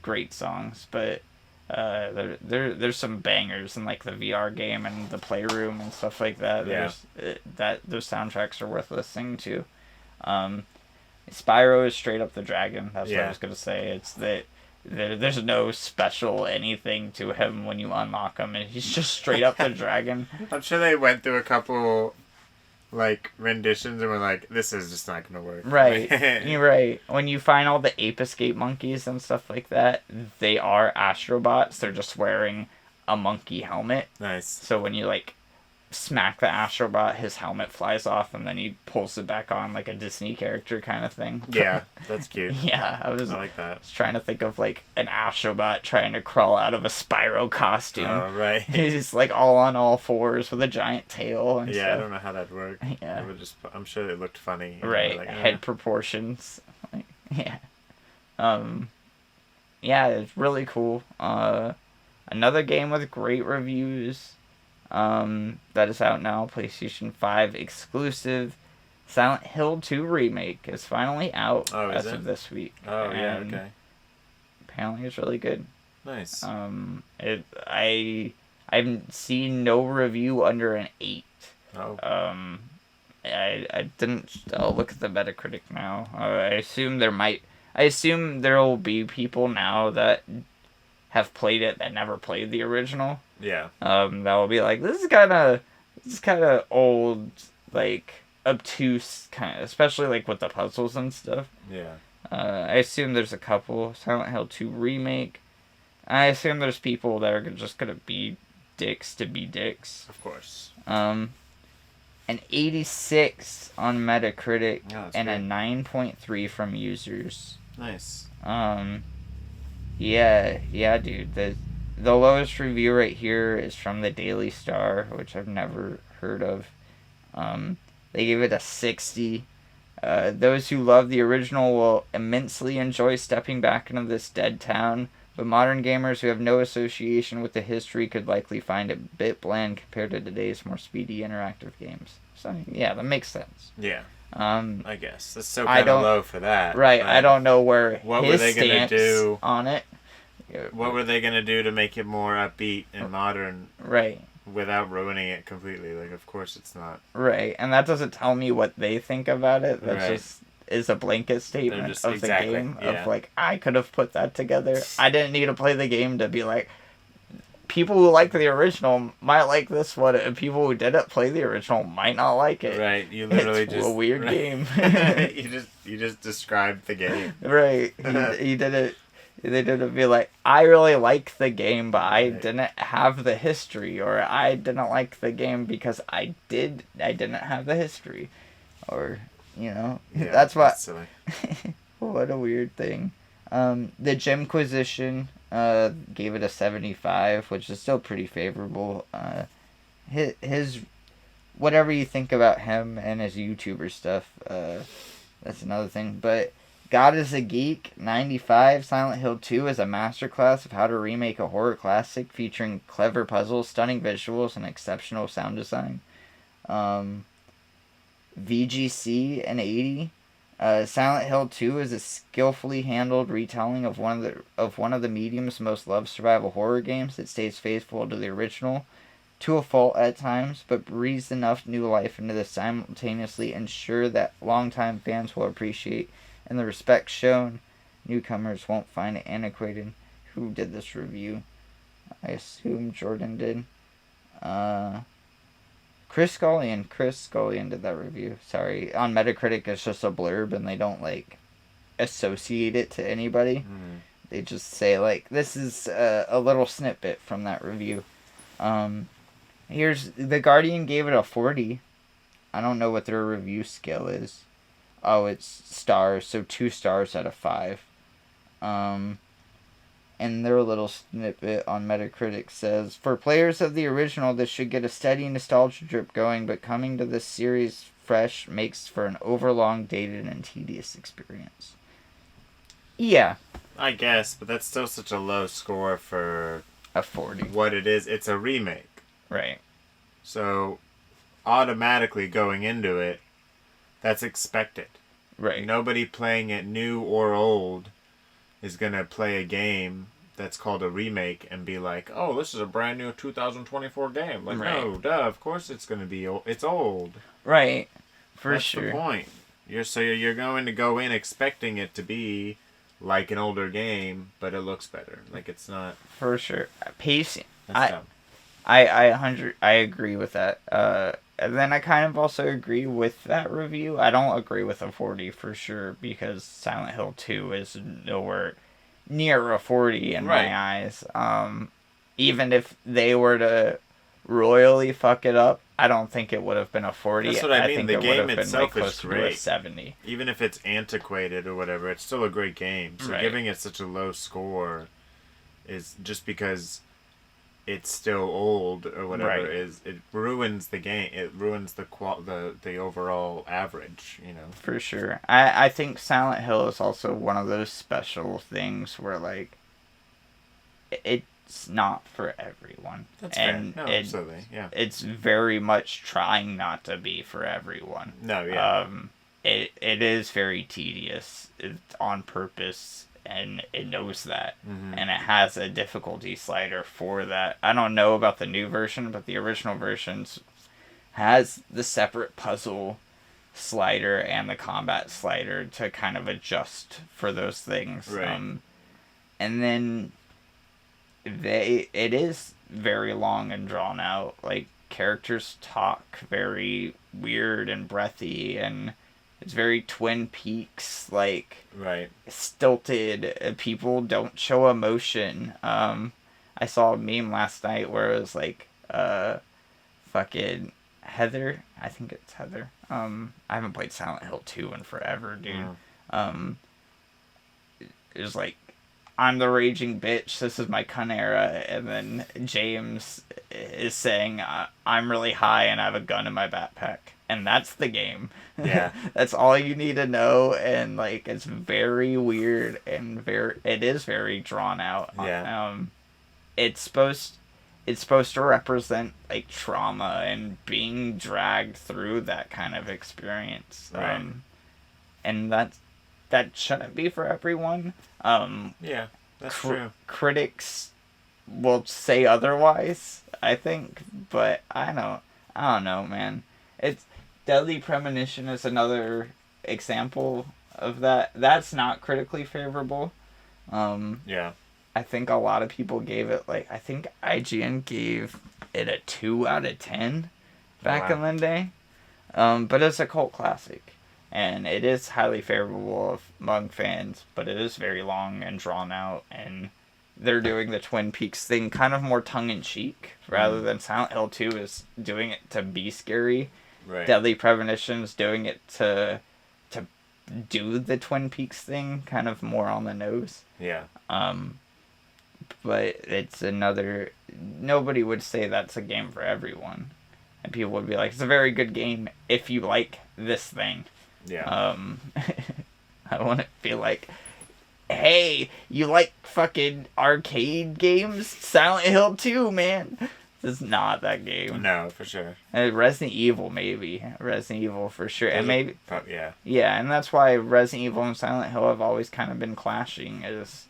Great songs, but there's some bangers in like the VR game and the Playroom and stuff like that. Those soundtracks are worth listening to. Spyro is straight up the dragon. That's what I was gonna say. It's that. There's no special anything to him when you unlock him, and he's just straight up the dragon. I'm sure they went through a couple, like, renditions and were like, this is just not going to work. Right. You're right. When you find all the Ape Escape monkeys and stuff like that, they are Astrobots. They're just wearing a monkey helmet. Nice. So when you, like, smack the Astrobot, his helmet flies off, and then he pulls it back on like a Disney character kind of thing. Yeah, that's cute. Yeah, I like that. Was trying to think of like an Astrobot trying to crawl out of a Spyro costume. Oh, right. He's like all on all fours with a giant tail and stuff. I don't know how that'd work. Yeah. I'm sure it looked funny. Right, like, head proportions. Like, yeah. Yeah, it's really cool. Another game with great reviews. That is out now, PlayStation 5 exclusive. Silent Hill 2 Remake is finally out as of this week. Oh, yeah, okay. Apparently it's really good. Nice. I've seen no review under an 8. Oh. I didn't. I'll look at the Metacritic now. I assume there will be people now that have played it that never played the original. Yeah. That will be like, this is kind of old, like obtuse kind of, especially like with the puzzles and stuff. Yeah. I assume there's a couple. Silent Hill 2 Remake. I assume there's people that are just gonna be dicks to be dicks. Of course. An 86 on Metacritic and great. A 9.3 from users. Nice. Yeah, dude. The lowest review right here is from the Daily Star, which I've never heard of. They gave it a 60. Those who love the original will immensely enjoy stepping back into this dead town, but modern gamers who have no association with the history could likely find it a bit bland compared to today's more speedy interactive games. So, yeah, that makes sense. Yeah. I guess. That's so kind of low for that. Right, I don't know where what his were they gonna do on it. What were they going to do to make it more upbeat and modern? Right. Without ruining it completely. Like, of course it's not. Right, and that doesn't tell me what they think about it. That just is a blanket statement of the game. Yeah. Of, like, I could have put that together. I didn't need to play the game to be like, people who like the original might like this one, and people who didn't play the original might not like it. Right, you literally it's a weird game. you just described the game. Right, he did it. They didn't be like, I really like the game, but I didn't have the history, or I didn't like the game because I didn't have the history, or that's what. That's silly. What a weird thing. The Gemquisition gave it a 75, which is still pretty favorable. His whatever you think about him and his YouTuber stuff, that's another thing, but. God is a Geek, 95. Silent Hill 2 is a masterclass of how to remake a horror classic featuring clever puzzles, stunning visuals, and exceptional sound design. VGC, an 80. Silent Hill 2 is a skillfully handled retelling of one of the medium's most loved survival horror games that stays faithful to the original, to a fault at times, but breathes enough new life into this simultaneously ensure that longtime fans will appreciate and the respect shown. Newcomers won't find it antiquated. Who did this review? I assume Jordan did. Chris Scullion did that review. Sorry. On Metacritic, it's just a blurb, and they don't, associate it to anybody. They just say, like, this is a little snippet from that review. Here's, The Guardian gave it a 40. I don't know what their review scale is. Oh, it's stars, so 2 stars out of 5. And their little snippet on Metacritic says, for players of the original, this should get a steady nostalgia drip going, but coming to this series fresh makes for an overlong, dated, and tedious experience. Yeah. I guess, but that's still such a low score for a 40. What it is. It's a remake. Right. So, automatically going into it, that's expected. Right. Nobody playing it new or old is going to play a game that's called a remake and be like, oh, this is a brand new 2024 game. Like, right. No, duh, of course it's going to be old. It's old. Right. For that's sure. That's the point. You're going to go in expecting it to be like an older game, but it looks better. Like, it's not... For sure. Pacing. That's dumb. I agree with that. And then I kind of also agree with that review. I don't agree with a 40 for sure, because Silent Hill 2 is nowhere near a 40 in my eyes. Even if they were to royally fuck it up, I don't think it would have been a 40. That's what I mean. Think the it game would have itself been, like, is closer great. To a 70. Even if it's antiquated or whatever, it's still a great game. So giving it such a low score is just because it's still old or whatever is it ruins the game. It ruins the overall average, you know. For sure. I think Silent Hill is also one of those special things where, like, it's not for everyone. That's and fair. No, absolutely. Yeah. It's very much trying not to be for everyone. No, yeah. It is very tedious. It's on purpose. And it knows that. Mm-hmm. And it has a difficulty slider for that. I don't know about the new version, but the original versions has the separate puzzle slider and the combat slider to kind of adjust for those things. Right. And then it is very long and drawn out. Like, characters talk very weird and breathy, and it's very Twin Peaks, like, stilted. People don't show emotion. I saw a meme last night where it was like, fucking Heather. I think it's Heather. I haven't played Silent Hill 2 in forever, dude. It was like, I'm the raging bitch, this is my Chimera, and then James is saying, I'm really high and I have a gun in my backpack. And that's the game. Yeah. That's all you need to know, and, like, it's very weird, and it is very drawn out. Yeah. It's supposed to represent, like, trauma and being dragged through that kind of experience. Right. And that shouldn't be for everyone. Yeah, that's true. Critics will say otherwise, I think, but I don't know, man. It's Deadly Premonition is another example of that. That's not critically favorable. Yeah. I think a lot of people gave it, like, I think IGN gave it a 2 out of 10 back in the day. But it's a cult classic. And it is highly favorable among fans, but it is very long and drawn out, and they're doing the Twin Peaks thing kind of more tongue-in-cheek, rather than Silent Hill 2 is doing it to be scary. Right. Deadly Premonition is doing it to do the Twin Peaks thing, kind of more on the nose. Yeah. But it's another... Nobody would say that's a game for everyone. And people would be like, it's a very good game if you like this thing. Yeah. I want to feel like, hey, you like fucking arcade games? Silent Hill 2, man. This is not that game. No, for sure. Resident Evil, maybe. Resident Evil, for sure. And maybe... Yeah. Yeah, and that's why Resident Evil and Silent Hill have always kind of been clashing, is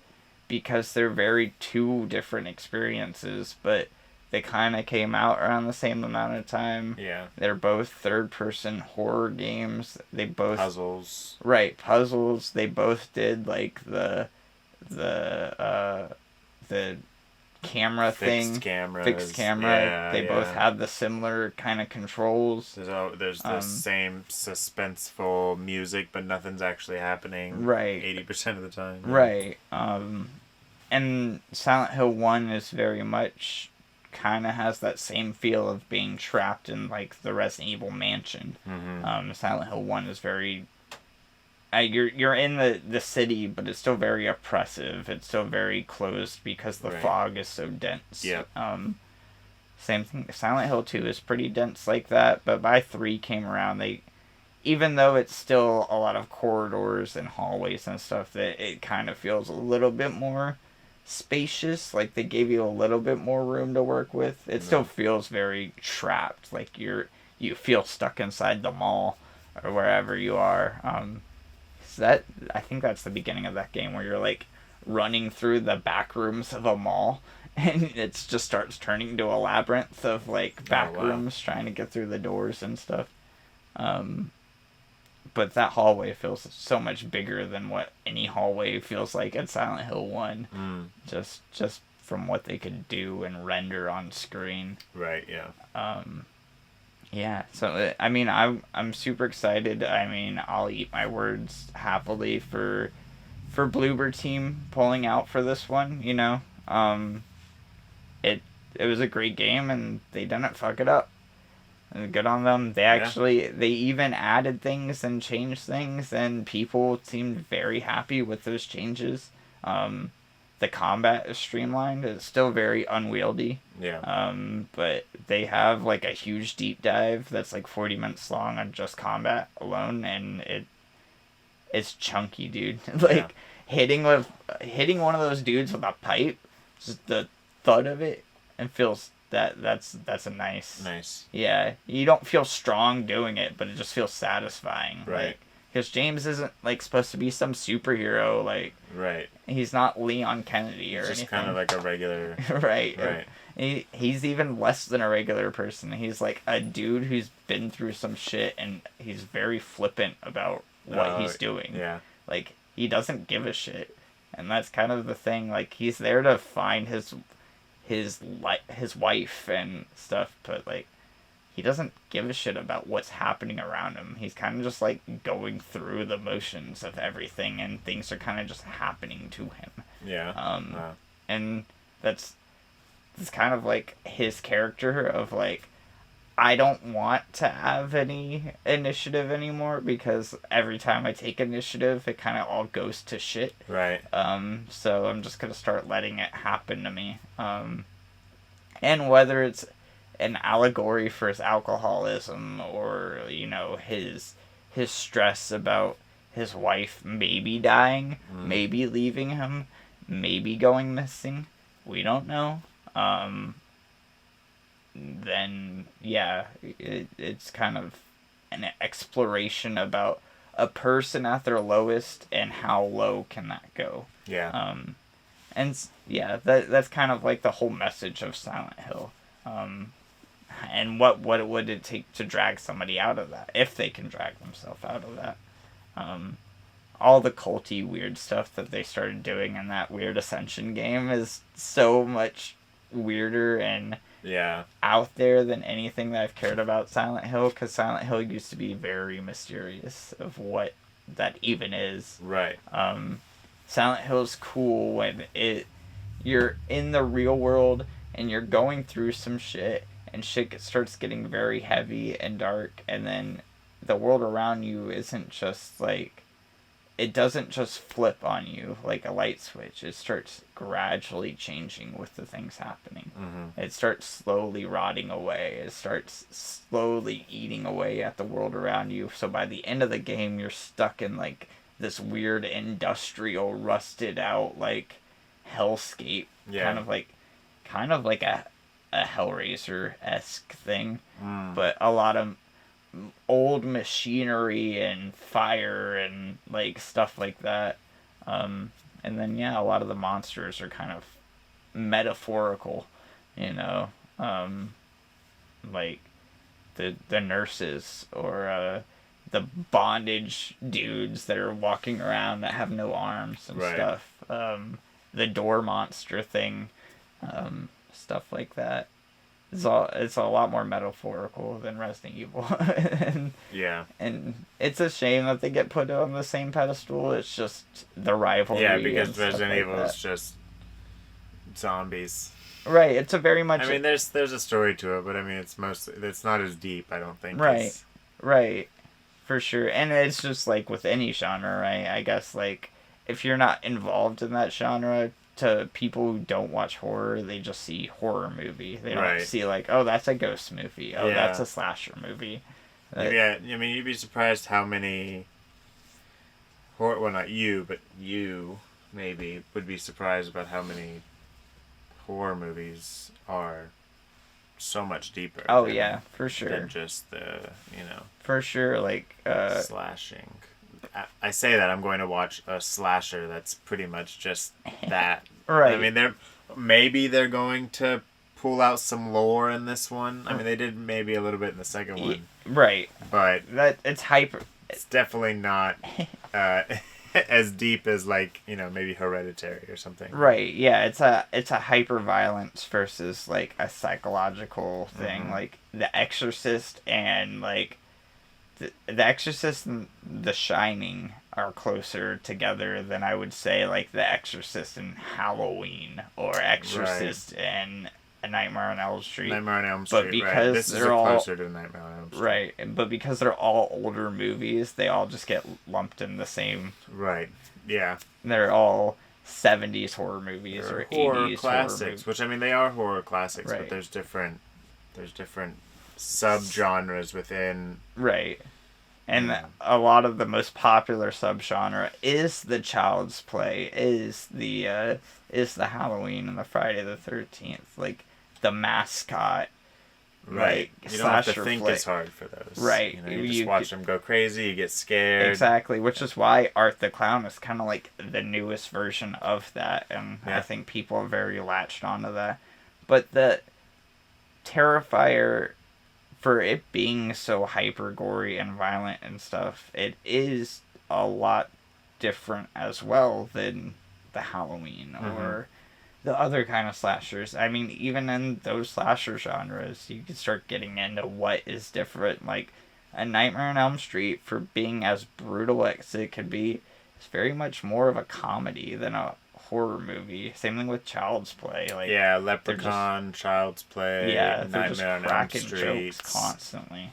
because they're very two different experiences, but they kind of came out around the same amount of time. Yeah. They're both third-person horror games. They both... Puzzles. Right, puzzles. They both did, like, the camera thing. Fixed camera. Yeah, they both had the similar kind of controls. There's the same suspenseful music, but nothing's actually happening. Right. 80% of the time. Right. and Silent Hill 1 is very much kind of has that same feel of being trapped in like the Resident Evil mansion. Silent Hill 1 is very you're in the city, but it's still very oppressive. It's still very closed because the fog is so dense. Yeah. Same thing. Silent Hill 2 is pretty dense like that, but by 3 came around, even though it's still a lot of corridors and hallways and stuff, that it kind of feels a little bit more spacious. Like they gave you a little bit more room to work with. It still feels very trapped. Like you feel stuck inside the mall or wherever you are. So I think that's the beginning of that game where you're like running through the back rooms of a mall. And it just starts turning into a labyrinth of like back rooms trying to get through the doors and stuff. But that hallway feels so much bigger than what any hallway feels like at Silent Hill 1. Just from what they could do and render on screen. Right, yeah. Yeah, so I mean I'm super excited. I mean, I'll eat my words happily for Bloober Team pulling out for this one, you know. It was a great game and they didn't fuck it up. Good on them. They even added things and changed things, and people seemed very happy with those changes. The combat is streamlined. It's still very unwieldy. Yeah. But they have like a huge deep dive that's like 40 minutes long on just combat alone, and it's chunky, dude. Like hitting one of those dudes with a pipe, just the thud of it, and feels that's a nice. Yeah, you don't feel strong doing it, but it just feels satisfying. Right. Because James isn't like supposed to be some superhero. Like. Right. He's not Leon Kennedy or anything. Just kind of like a regular. Right. He's even less than a regular person. He's like a dude who's been through some shit, and he's very flippant about what he's doing. Yeah. Like he doesn't give a shit, and that's kind of the thing. Like he's there to find his wife and stuff, but like he doesn't give a shit about what's happening around him. He's kind of just like going through the motions of everything, and things are kind of just happening to him. Yeah. And that's kind of like his character of like, I don't want to have any initiative anymore because every time I take initiative, it kind of all goes to shit. Right. So I'm just gonna start letting it happen to me. And whether it's an allegory for his alcoholism or, you know, his stress about his wife maybe dying, maybe leaving him, maybe going missing, we don't know. Then yeah, it's kind of an exploration about a person at their lowest and how low can that go. Yeah. And yeah, that's kind of like the whole message of Silent Hill. And what would it take to drag somebody out of that, if they can drag themselves out of that. All the culty weird stuff that they started doing in that weird Ascension game is so much weirder and out there than anything that I've cared about Silent Hill, because Silent Hill used to be very mysterious of what that even is. Right. Silent Hill's cool when you're in the real world and you're going through some shit and shit starts getting very heavy and dark, and then the world around you isn't just like, it doesn't just flip on you like a light switch. It starts gradually changing with the things happening. It starts slowly rotting away. It starts slowly eating away at the world around you. So by the end of the game, you're stuck in like this weird industrial, rusted out like hellscape. Kind of like a Hellraiser-esque thing, but a lot of old machinery and fire and like stuff like that. And then a lot of the monsters are kind of metaphorical, you know, like the nurses or the bondage dudes that are walking around that have no arms and stuff. The door monster thing, stuff like that. It's a lot more metaphorical than Resident Evil. And it's a shame that they get put on the same pedestal. It's just the rivalry. Yeah, because Resident Evil is just zombies. Right. It's a very much. I mean, there's a story to it, but I mean, it's not as deep. I don't think. Right. Right. For sure. And it's just like with any genre, right? I guess like if you're not involved in that genre, to people who don't watch horror, they just see horror movie. They don't see like, oh, that's a ghost movie. Oh, that's a slasher movie. Yeah, I mean, you'd be surprised how many horror. Well, not you, but you maybe would be surprised about how many horror movies are so much deeper. Oh yeah, for sure. Than just the For sure, like slashing. I say that I'm going to watch a slasher that's pretty much just that. Right. I mean, they're going to pull out some lore in this one. I mean, they did maybe a little bit in the second one. Right. But it's hyper. It's definitely not as deep as like maybe Hereditary or something. Right. Yeah. It's a hyper violence versus like a psychological thing. Like The Exorcist and like the Exorcist and The Shining are closer together than I would say like The Exorcist and Halloween or Exorcist and A Nightmare on Elm Street. Nightmare on Elm Street. But because this they're all closer to Nightmare on Elm Street. Right. But because they're all older movies, they all just get lumped in the same. Right. Yeah. They're all 70s horror movies or 80s classics, horror movies. which I mean they are horror classics, but there's different subgenres within. Right. And a lot of the most popular subgenre is the Child's Play, is the Halloween and the Friday the 13th, like the mascot. Right. Like, you don't have to think as hard for those. Right. You just watch them go crazy, you get scared. Exactly, which is why Art the Clown is kind of like the newest version of that, and I think people are very latched onto that. But the Terrifier, for it being so hyper gory and violent and stuff, it is a lot different as well than the Halloween or the other kind of slashers. I mean, even in those slasher genres, you can start getting into what is different. Like, A Nightmare on Elm Street, for being as brutal as it could be, is very much more of a comedy than a horror movie. Same thing with Child's Play. Like, yeah, Leprechaun, Child's Play, Nightmare on Elm Street. Jokes constantly.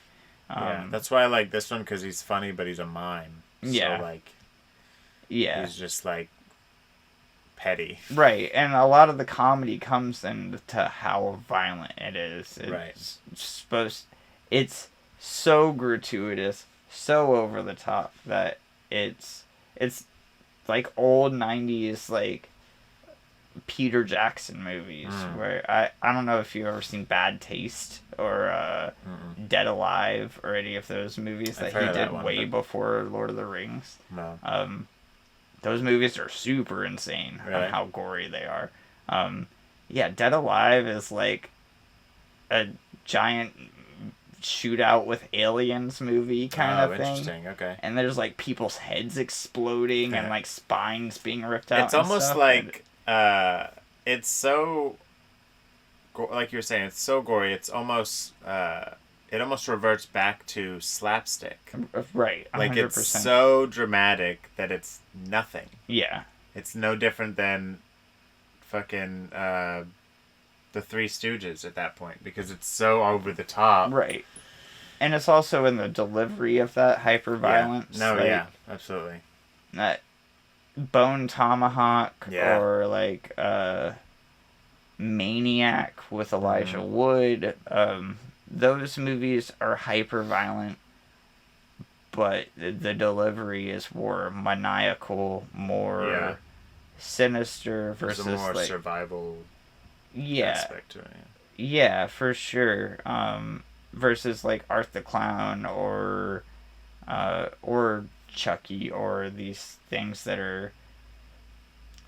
Yeah, that's why I like this one, because he's funny, but he's a mime. Yeah. So, like, he's just, like, petty. Right, and a lot of the comedy comes into how violent it is. It's so gratuitous, so over the top that it's like old 90s like Peter Jackson movies where I don't know if you've ever seen Bad Taste or Dead Alive or any of those movies that he did way before Lord of the Rings. No. Those movies are super insane on how gory they are. Dead Alive is like a giant shootout with aliens movie kind of thing. Interesting. Okay. And there's like people's heads exploding and like spines being ripped out. It's almost like it's so like you were saying, it's so gory. It's almost it almost reverts back to slapstick. Right. 100%. Like it's so dramatic that it's nothing. Yeah. It's no different than fucking the Three Stooges at that point, because it's so over the top. Right. And it's also in the delivery of that hyper violence. Yeah. No, yeah, absolutely. That Bone Tomahawk or like Maniac with Elijah Wood. Those movies are hyper violent, but the delivery is more maniacal, more sinister versus there's a more like survival aspect to it. Yeah, for sure. Versus like Art the Clown or Chucky or these things that are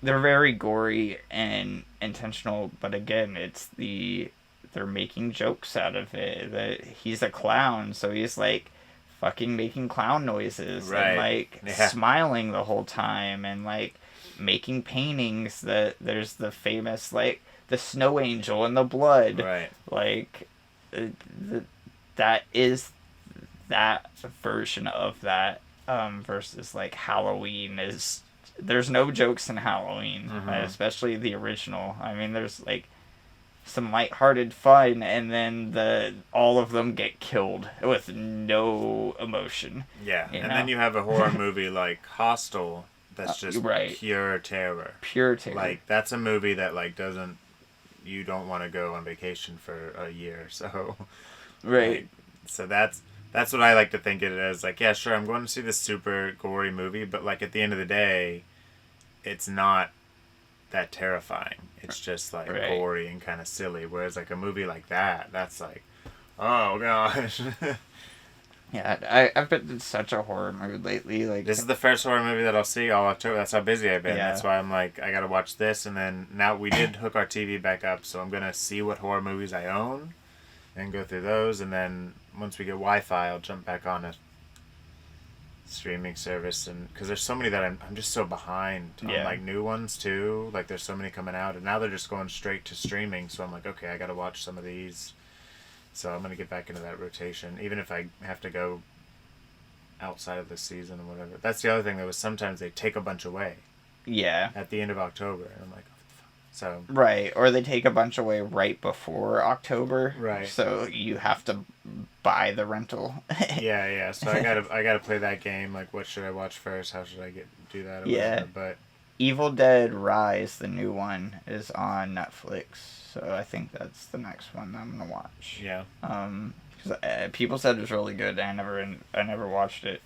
they're very gory and intentional, but again, they're making jokes out of it. That he's a clown, so he's like fucking making clown noises and like smiling the whole time and like making paintings. That there's the famous like the snow angel and the blood. Right. Like that is that version of that versus like Halloween is there's no jokes in Halloween, Mm-hmm. especially the original. I mean, there's like some lighthearted fun, and then all of them get killed with no emotion. Yeah, You and know? then you have a horror movie like Hostel that's just right. pure terror. Pure terror. Like that's a movie that like you don't want to go on vacation for a year. So right. like, so that's what I like to think it is. Like, yeah, sure, I'm going to see this super gory movie, but like at the end of the day, it's not that terrifying. It's just like right. gory and kind of silly. Whereas like a movie like that's like, oh gosh. Yeah, I've been in such a horror mood lately. Like, this is the first horror movie that I'll see all October. That's how busy I've been. Yeah. That's why I'm like, I gotta watch this, and then now we did hook our TV back up, so I'm gonna see what horror movies I own, and go through those, and then once we get Wi-Fi, I'll jump back on a streaming service, and because there's so many that I'm just so behind on like new ones too. Like there's so many coming out, and now they're just going straight to streaming. So I'm like, okay, I gotta watch some of these. So I'm gonna get back into that rotation, even if I have to go outside of the season or whatever. That's the other thing. That was sometimes they take a bunch away. Yeah. At the end of October, and I'm like, oh, so. Right, or they take a bunch away right before October. Right. So you have to buy the rental. yeah. So I gotta play that game. Like, what should I watch first? How should I do that? Or whatever. But Evil Dead Rise, the new one, is on Netflix. So I think that's the next one that I'm gonna watch. Yeah. Cause people said it was really good. I never watched it.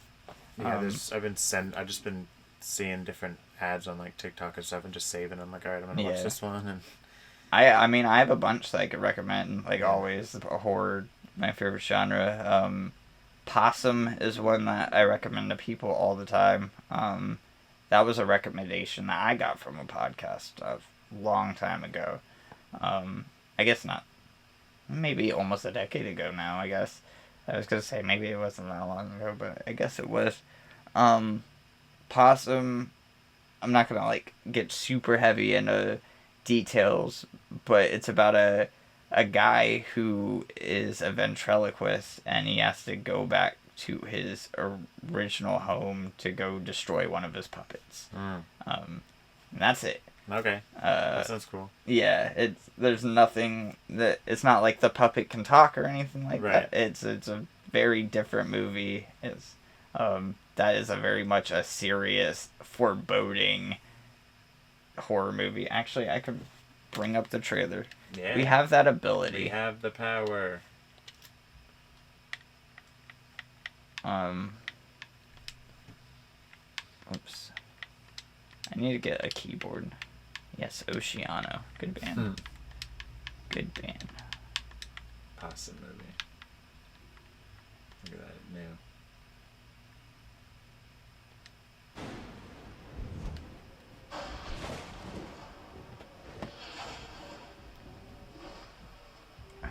Yeah, I've just been seeing different ads on like TikTok and stuff, and just saving. I'm like, all right, I'm gonna watch this one. And I mean, I have a bunch that I could recommend. Like always, horror, my favorite genre. Possum is one that I recommend to people all the time. That was a recommendation that I got from a podcast a long time ago. I guess not. Maybe almost a decade ago now, I guess. I was going to say maybe it wasn't that long ago, but I guess it was. Possum, I'm not going to like get super heavy into details, but it's about a guy who is a ventriloquist, and he has to go back to his original home to go destroy one of his puppets. And that's it. Okay. That sounds cool. Yeah, there's nothing that it's not like the puppet can talk or anything like that. It's a very different movie. It's that is a very much a serious, foreboding horror movie. Actually, I could bring up the trailer. Yeah. We have that ability. We have the power. Oops. I need to get a keyboard. Yes, Oceano. Good band. Good band. Possum movie. Look at that new.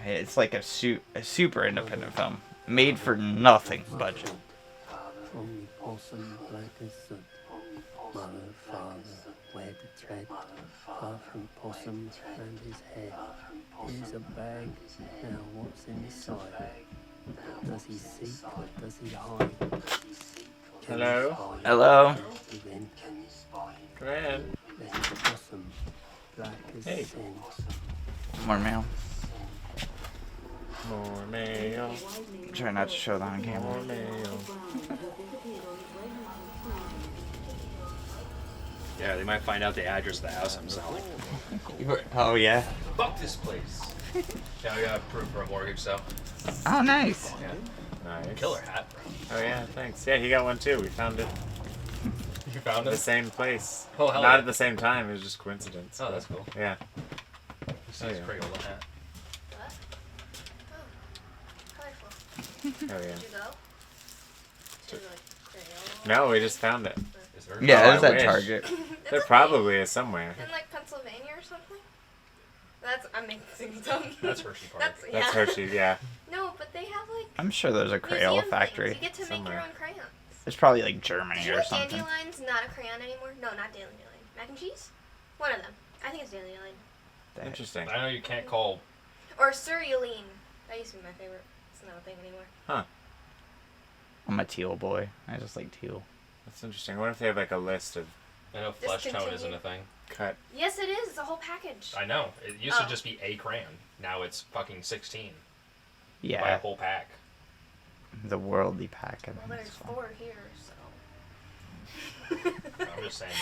It's like a super independent film. Made for nothing budget. Only possum black as soot. Mother, father, where to tread. Far from possum and his head. Here's a bag, now what's inside? Does he seek or does he hide? Hello? Hello? Go ahead. There's a possum black as sin. More mail. More mail. Try not to show that on camera. More mail. Yeah, they might find out the address of the house I'm selling. Oh yeah. Fuck this place. Yeah, I got approved for a mortgage, so. Oh nice. Yeah. Nice. Killer hat. Oh yeah, thanks. Yeah, he got one too. We found it. You found The it? same place. Oh, hell Not yeah. at the same time. It was just coincidence. Oh, that's cool. Yeah. This Oh, is yeah. pretty old hat. Oh yeah. Did you go? To like Crayola? No, we just found it. Is there? Yeah, Oh, it was I at wish. Target. There probably is somewhere. In like Pennsylvania or something? I'm making things up. That's Hershey Park. That's Hershey, yeah. No, but they have like I'm sure there's a museum Crayola things. factory. You get to make somewhere. your own crayons. It's probably like Did Germany you or know something. Dandelion's not a crayon anymore? No, not Dandelion. Mac and cheese? One of them. I think it's Dandelion. Interesting. I know you can't call. Or Cerealine. That used to be my favorite. It's not a thing anymore. I'm a teal boy. I just like teal. That's interesting. I wonder if they have like a list of I know flesh tone isn't a thing. Cut. Yes, it is. It's a whole package. I know. It used to just be a crayon. Now it's fucking 16. Buy a Yeah, whole pack. the worldly pack. I Well, think there's it's called. 4 here, so. I'm just saying.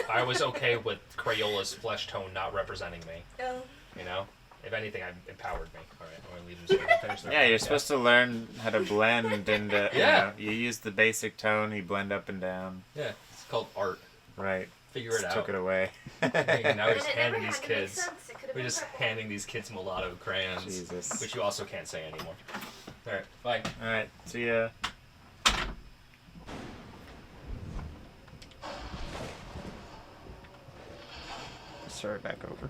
I was okay with Crayola's flesh tone not representing me. Oh. You know? If anything, it empowered me. All right, I'm going to leave them so they can finish their Yeah, you're supposed to learn how to blend into. Yeah. You use the basic tone. You blend up and down. Yeah, it's called art. Right. Figure it Just out. took it away. Hey, now we're And just it never handing had these to make kids. sense. It could have We're been just purple. handing these kids mulatto crayons, Jesus. which you also can't say anymore. All right, bye. All right. See ya. Start back over.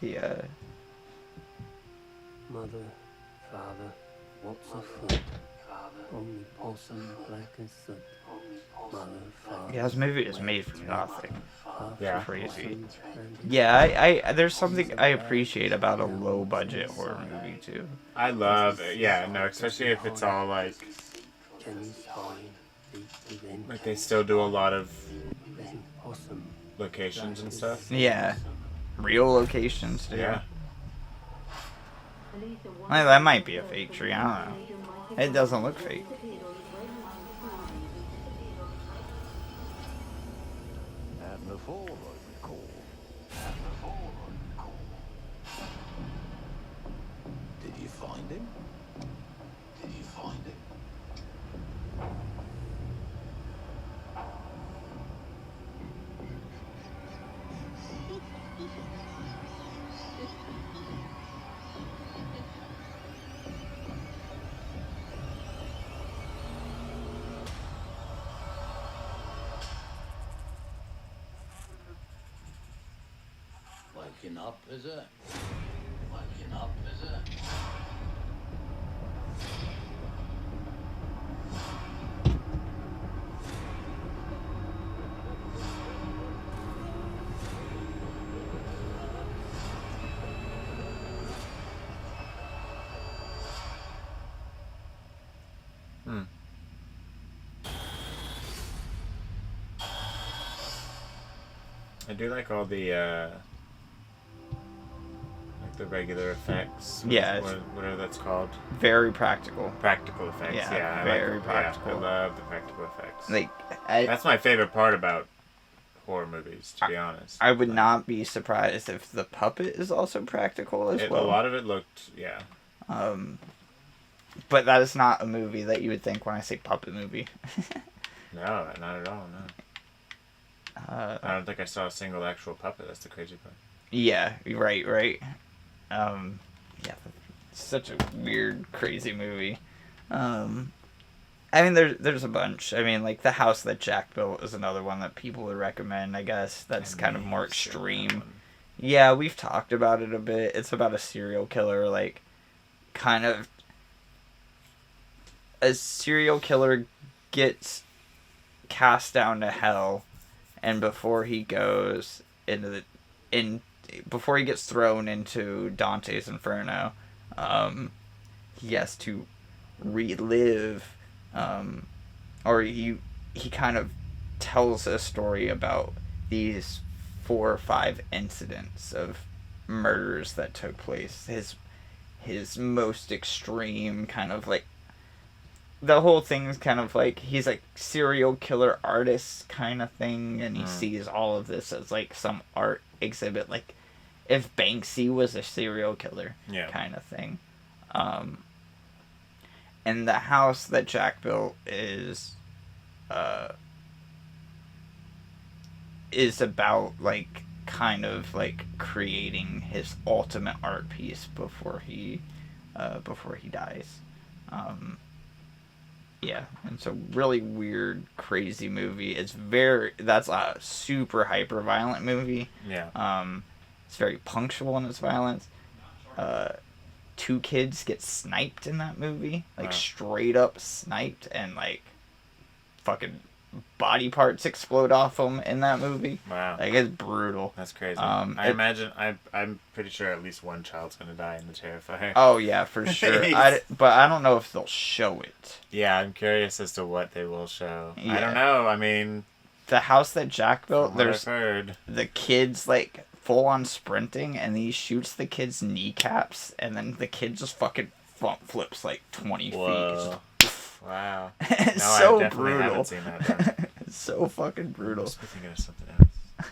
The Mother, father, what's afoot? Only possum black as soot. Mother, father. yeah, this movie is made for nothing. Yeah. Crazy. Yeah, I there's something I appreciate about a low budget horror movie too. I love it. Yeah. No, especially if it's all like they still do a lot of locations and stuff. Yeah, real locations too. Yeah. Well, that might be a fake tree. I don't know. It doesn't look fake. And before I recall. Did you find him? Did you find him? Waking up, is it? Waking up, is it? Hmm. I do like all the like the regular effects. Yeah, whatever that's called. Very practical. Practical effects. Yeah, Yeah, very I like practical. Yeah, I love the practical effects. Like That's my favorite part about horror movies, to be honest. I would Like, not be surprised if the puppet is also practical as A well. lot of it looked, yeah. But that is not a movie that you would think when I say puppet movie. No, not at all. No, I don't think I saw a single actual puppet. That's the crazy part. Yeah, right. Yeah, it's such a weird, crazy movie. I mean, there's a bunch. I mean, like The House That Jack Built is another one that people would recommend. I guess that's kind of more extreme. Yeah, we've talked about it a bit. It's about a serial killer, like, kind of. A serial killer gets cast down to hell, and before he goes before he gets thrown into Dante's Inferno, he has to relive, or he kind of tells a story about these 4 or 5 incidents of murders that took place. His most extreme kind of like. The whole thing's kind of like he's like serial killer artist kind of thing, and he sees all of this as like some art exhibit, like if Banksy was a serial killer, kind of thing. And the house that Jack built is about like kind of like creating his ultimate art piece before he dies. Yeah, and so really weird, crazy movie. That's a super hyper violent movie. Yeah. It's very punctual in its violence. 2 kids get sniped in that movie, like straight up sniped, and like fucking body parts explode off them in that movie. Wow. Like it's brutal. That's crazy. I imagine I'm pretty sure at least one child's gonna die in the Terrifier. Oh yeah, for sure. But I don't know if they'll show it. Yeah, I'm curious as to what they will show. Yeah. I don't know. I mean, the house that Jack built, From what I've there's heard. the kids like full on sprinting, and he shoots the kid's kneecaps, and then the kid just fucking flips like 20 feet. Whoa. Wow. It's No, I so definitely brutal. haven't seen that then. It's so fucking I brutal. must be thinking of something else. I'm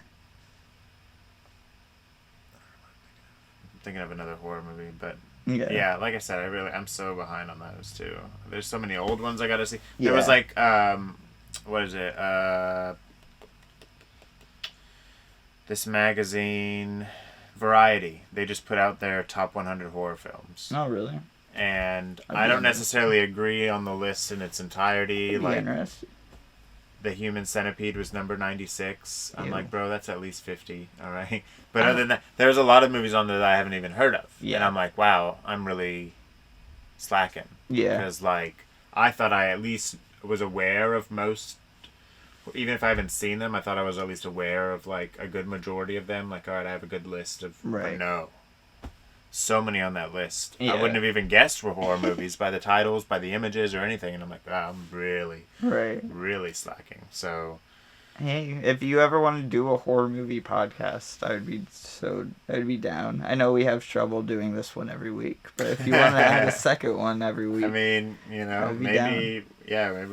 thinking of another horror movie, but yeah, like I said, I'm so behind on those too. There's so many old ones I gotta see. There was like what is it? This magazine, Variety. They just put out their top 100 horror films. Oh, really? And I don't necessarily agree on the list in its entirety. Like, Interesting. The Human Centipede was number 96. I'm Ew. like, bro, that's at least 50. All right. But other than that, there's a lot of movies on there that I haven't even heard of. Yeah. And I'm like, wow, I'm really slacking. Yeah. Because, like, I thought I at least was aware of most. Even if I haven't seen them, I thought I was at least aware of, like, a good majority of them. Like, all right, I have a good list of. Right. But no. So many on that list. Yeah. I wouldn't have even guessed were horror movies by the titles, by the images, or anything. And I'm like, wow, I'm really, really slacking. So. Hey, if you ever want to do a horror movie podcast, I'd be down. I know we have trouble doing this one every week, but if you want to add a second one every week. I mean, maybe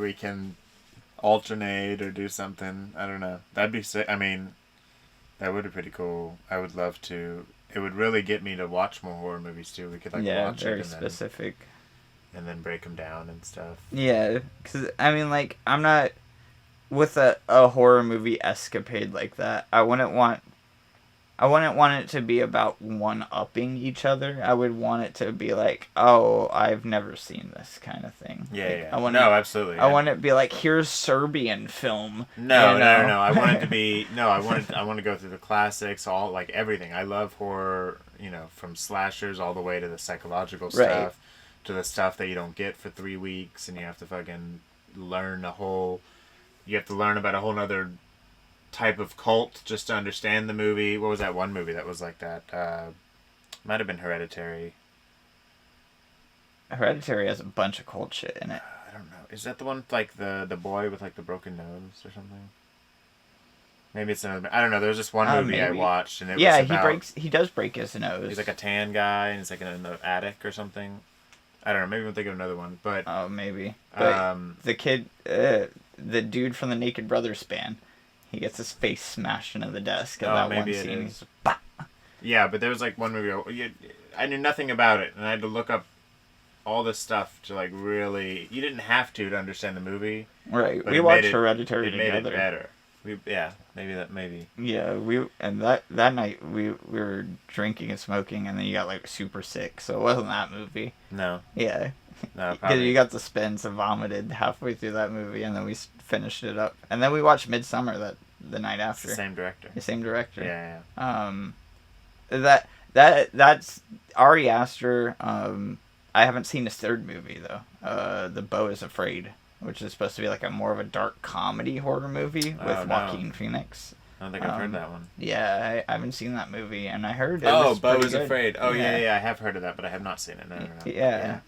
we can alternate or do something. I don't know. That'd be sick. I mean, that would be pretty cool. I would love to. It would really get me to watch more horror movies too. We could watch very it specific. and then break them down and stuff. Yeah, because I mean, like, I'm not with a horror movie escapade like that. I wouldn't want it to be about one-upping each other. I would want it to be like, oh, I've never seen this kind of thing. Yeah, like, yeah. Absolutely. I want it to be like, here's Serbian film. No. I want it to be I want to go through the classics, all like everything. I love horror, from slashers all the way to the psychological stuff, to the stuff that you don't get for 3 weeks, and you have to fucking learn you have to learn about a whole nother type of cult just to understand the movie. What was that one movie that was like that? Might have been Hereditary. Hereditary has a bunch of cult shit in it. I don't know. Is that the one with, like, the boy with, like, the broken nose or something? Maybe it's another. I don't know. There was this one movie I watched, and it was about, he does break his nose. He's like a tan guy, and he's like in the attic or something. I don't know. Maybe I'm thinking of another one, but oh, maybe. But the kid, the dude from the Naked Brothers band, he gets his face smashed into the desk. And maybe it is. Yeah, but there was like one movie. I knew nothing about it, and I had to look up all this stuff to like really. You didn't have to understand the movie. Right. We watched Hereditary together. It made it better. Maybe. Yeah, that night we were drinking and smoking, and then you got like super sick, so it wasn't that movie. No. Yeah. No, because you got the spins and vomited halfway through that movie, and then we finished it up, and then we watched Midsummer the night after. It's the same director. The same director. Yeah. That's Ari Aster. I haven't seen his third movie though. The Beau is Afraid, which is supposed to be like a more of a dark comedy horror movie with Joaquin Phoenix. I don't think I've heard that one. Yeah, I haven't seen that movie, and I heard it was was Beau is good. Afraid. Oh, yeah, I have heard of that, but I have not seen it. No. Yeah.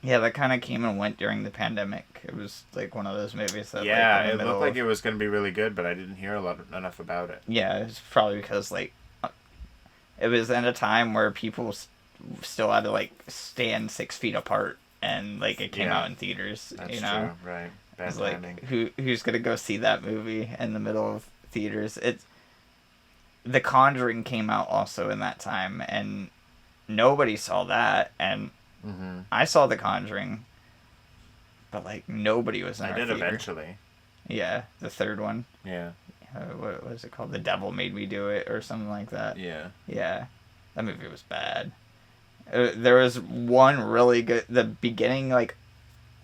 Yeah, that kind of came and went during the pandemic. It was like one of those movies that. Yeah, like, it looked like it was going to be really good, but I didn't hear enough about it. Yeah, it's probably because like it was at a time where people still had to like stand 6 feet apart, and like it came out in theaters. That's true, right? Bad timing. Like, who's gonna go see that movie in the middle of theaters? The Conjuring came out also in that time, and nobody saw that, and I saw The Conjuring, but like nobody was in our theater. Eventually. Yeah, the third one. Yeah. What was it called? The Devil Made Me Do It, or something like that. Yeah. Yeah, that movie was bad. There was one really good. The beginning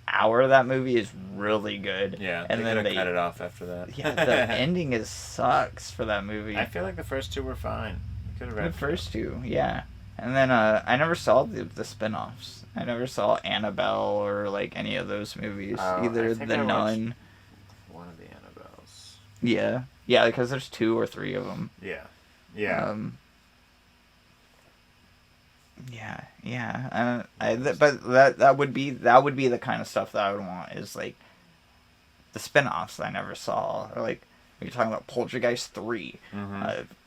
hour of that movie is really good. Yeah, and then they cut it off after that. Yeah, the ending sucks for that movie. I feel like the first two were fine. You could have the first two, yeah. And then I never saw the spin-offs. I never saw Annabelle or like any of those movies. Either The Nun. One of the Annabelles. Yeah, because there's 2 or 3 of them. Yeah. But that would be the kind of stuff that I would want, is like the spin-offs I never saw, or like you're talking about Poltergeist 3.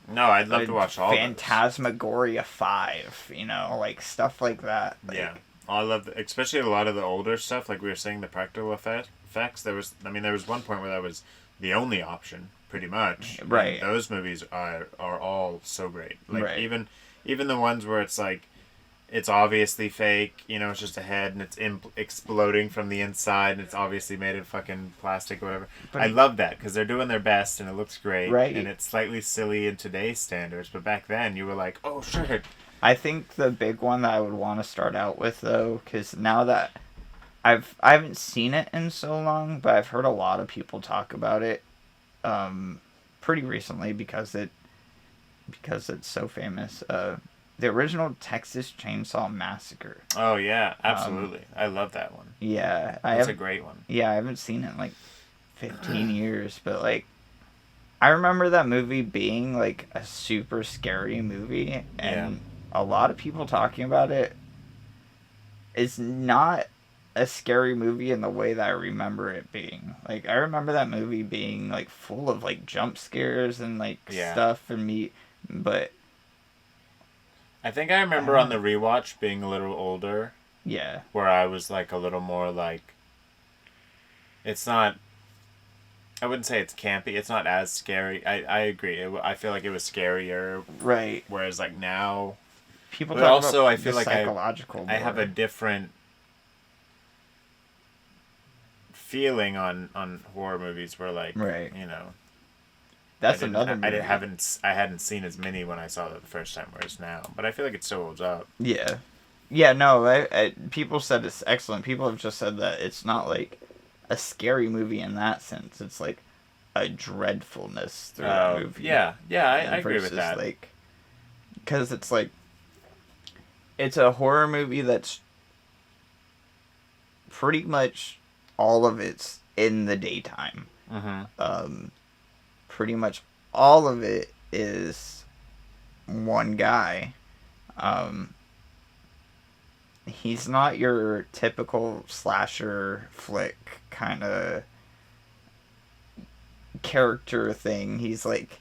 No, I'd love to watch all those. Phantasmagoria 5, like stuff like that. Like, Yeah. I love, especially a lot of the older stuff, like we were saying, the practical effects. There was one point where that was the only option, pretty much. Right. And those movies are all so great. Like, right. even the ones where it's like, it's obviously fake, it's just a head and it's exploding from the inside and it's obviously made of fucking plastic or whatever. But I love that because they're doing their best and it looks great. Right. And it's slightly silly in today's standards, but back then you were like, oh shit. I think the big one that I would want to start out with, though, because now that I haven't seen it in so long, but I've heard a lot of people talk about it pretty recently because it's so famous. The original Texas Chainsaw Massacre. Oh yeah, absolutely. I love that one. Yeah, that's a great one. Yeah, I haven't seen it in like 15 years, but like I remember that movie being like a super scary movie, and a lot of people talking about it. It's not a scary movie in the way that I remember it being. Like I remember that movie being like full of like jump scares and like stuff and me, but I think I remember on the rewatch being a little older. Yeah. Where I was like a little more like, it's not, I wouldn't say it's campy. It's not as scary. I agree. I feel like it was scarier. Right. Whereas like now, people but talk also about I feel the like psychological I have a different feeling on horror movies where like, right. That's another movie. I hadn't seen as many when I saw it the first time, whereas now. But I feel like it still holds up. Yeah. Yeah, no, people said it's excellent. People have just said that it's not like a scary movie in that sense. It's like a dreadfulness through the movie. Yeah, I agree with that. Like, because it's like, it's a horror movie that's pretty much all of it's in the daytime. Pretty much all of it is one guy. He's not your typical slasher flick kind of character thing. He's like,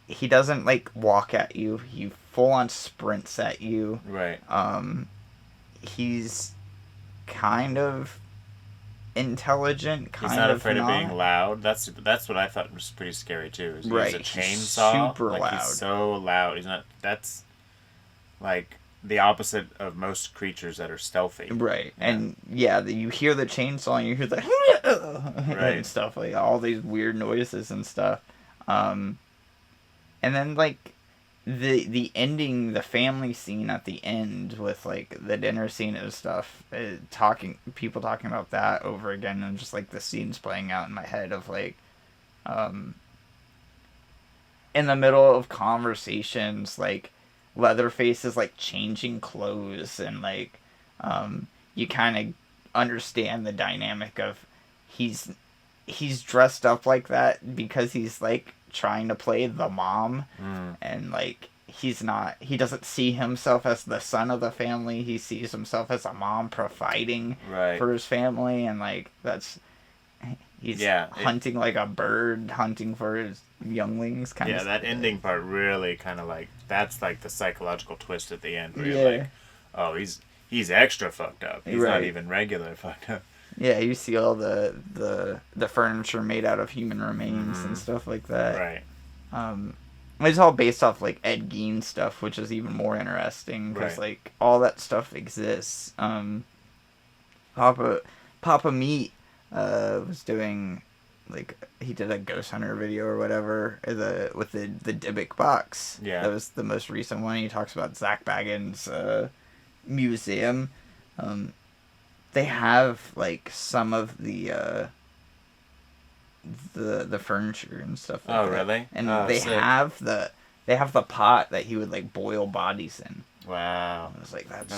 he doesn't like walk at you. He full on sprints at you. Right. He's kind of intelligent, he's not afraid of being loud. That's what I thought was pretty scary too. He's right. a chainsaw. Super like, loud. He's so loud. He's not. That's like the opposite of most creatures that are stealthy. Right. Yeah. And you hear the chainsaw and you hear the and stuff, like all these weird noises and stuff. And then like the ending, the family scene at the end with like the dinner scene and stuff, people talking about that over again, and just like the scenes playing out in my head of like in the middle of conversations, like Leatherface is like changing clothes, and like you kind of understand the dynamic of he's dressed up like that because he's like trying to play the mom, and like he doesn't see himself as the son of the family. He sees himself as a mom providing for his family, and like he's hunting like a bird, hunting for his younglings kind of. That ending part really kind of like, that's like the psychological twist at the end where you're like, oh, he's extra fucked up. He's not even regular fucked up. Yeah, you see all the furniture made out of human remains and stuff like that. Right. It's all based off like Ed Gein stuff, which is even more interesting because like all that stuff exists. Papa Meat was doing, like, he did a Ghost Hunter video or whatever with the Dybbuk box. Yeah, that was the most recent one. He talks about Zach Bagans' museum. They have like some of the furniture and stuff like that. Oh, really? And they have the pot that he would like boil bodies in. Wow. I was like, that's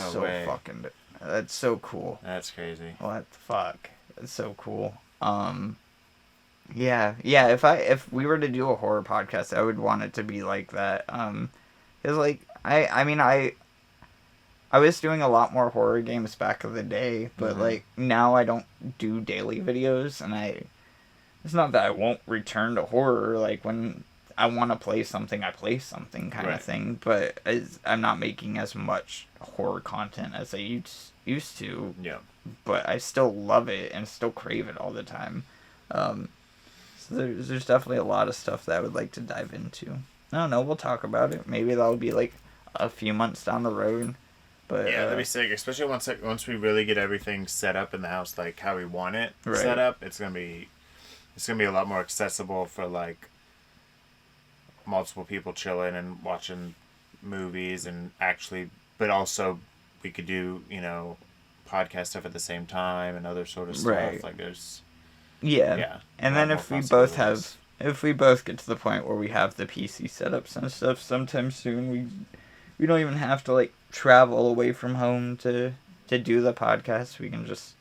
that's so cool. That's crazy. What the fuck? That's so cool. Yeah. If we were to do a horror podcast, I would want it to be like that. It's like I I was doing a lot more horror games back in the day, but Mhm. like now I don't do daily videos, and it's not that I won't return to horror. Like when I want to play something, I play something kind Right. of thing. But I'm not making as much horror content as I used to. Yeah. But I still love it and still crave it all the time. So there's definitely a lot of stuff that I would like to dive into. I don't know. We'll talk about it. Maybe that'll be like a few months down the road. But Yeah, that'd be sick. Especially once we really get everything set up in the house, like how we want it Right. set up. It's gonna be a lot more accessible for like multiple people chilling and watching movies and actually, but also we could do podcast stuff at the same time and other sort of stuff. Right. Like there's yeah. And a lot then more if we both possibilities. if we both get to the point where we have the PC setups and stuff sometime soon, we don't even have to like travel away from home to do the podcast. We can just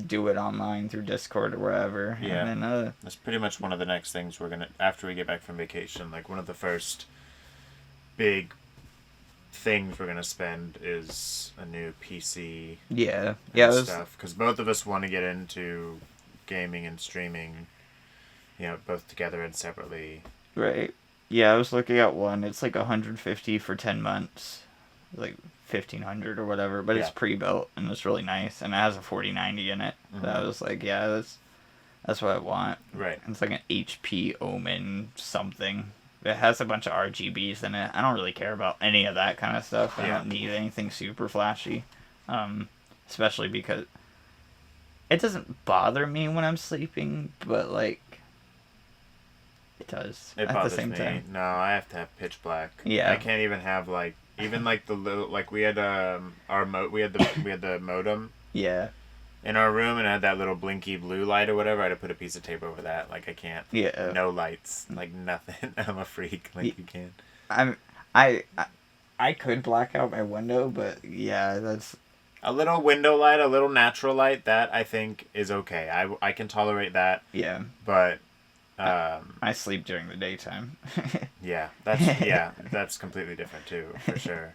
do it online through Discord or wherever. Yeah. And then That's pretty much one of the next things we're gonna after we get back from vacation. Like one of the first big things we're gonna spend is a new PC yeah. and Yeah, it was, stuff because both of us want to get into gaming and streaming. Both together and separately. right. Yeah, I was looking at one. It's like 150 for 10 months. Like 1,500 or whatever, but it's Yeah. pre-built and it's really nice and it has a 4090 in it. So I was like, yeah, that's what I want. Right. It's like an HP Omen something. It has a bunch of RGBs in it. I don't really care about any of that kind of stuff. I Yeah. don't need anything super flashy. Especially because it doesn't bother me when I'm sleeping, but like it does It at the bothers same me. time. No, I have to have pitch black. Yeah. I can't even have like even like the little like we had we had the modem Yeah. in our room and it had that little blinky blue light or whatever. I had to put a piece of tape over that. Like I can't. Yeah. No lights. Like nothing. I'm a freak. Like you can't. I could black out my window, but yeah, that's A little window light, a little natural light. That I think is okay. I can tolerate that. yeah. But I sleep during the daytime. that's completely different too, for sure.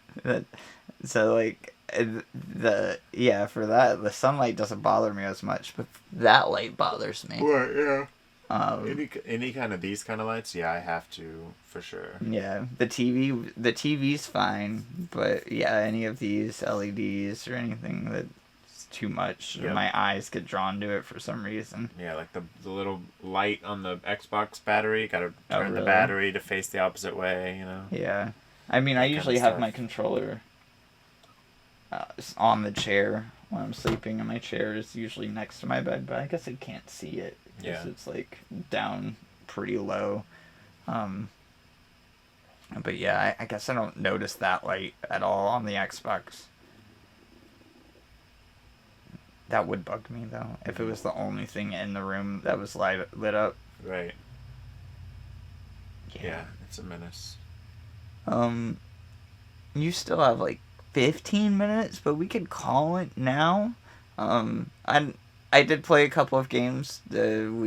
So like for that the sunlight doesn't bother me as much, but that light bothers me. Right, yeah. Um, Any kind of these kind of lights, yeah, I have to for sure. yeah, the TV's fine, but yeah, any of these LEDs or anything that's too much, Yep. my eyes get drawn to it for some reason. Yeah, like the little light on the Xbox battery. Got to Oh, turn the really? battery to face the opposite way. Yeah, I mean, I That kinda usually have stuff. my controller on the chair when I'm sleeping, and my chair is usually next to my bed, but I guess I can't see it because Yeah. it's like down pretty low. But yeah, I guess I don't notice that light at all on the Xbox. That would bug me though if it was the only thing in the room that was lit up. Right. Yeah, it's a menace. You still have like 15 minutes, but we could call it now. I did play a couple of games. We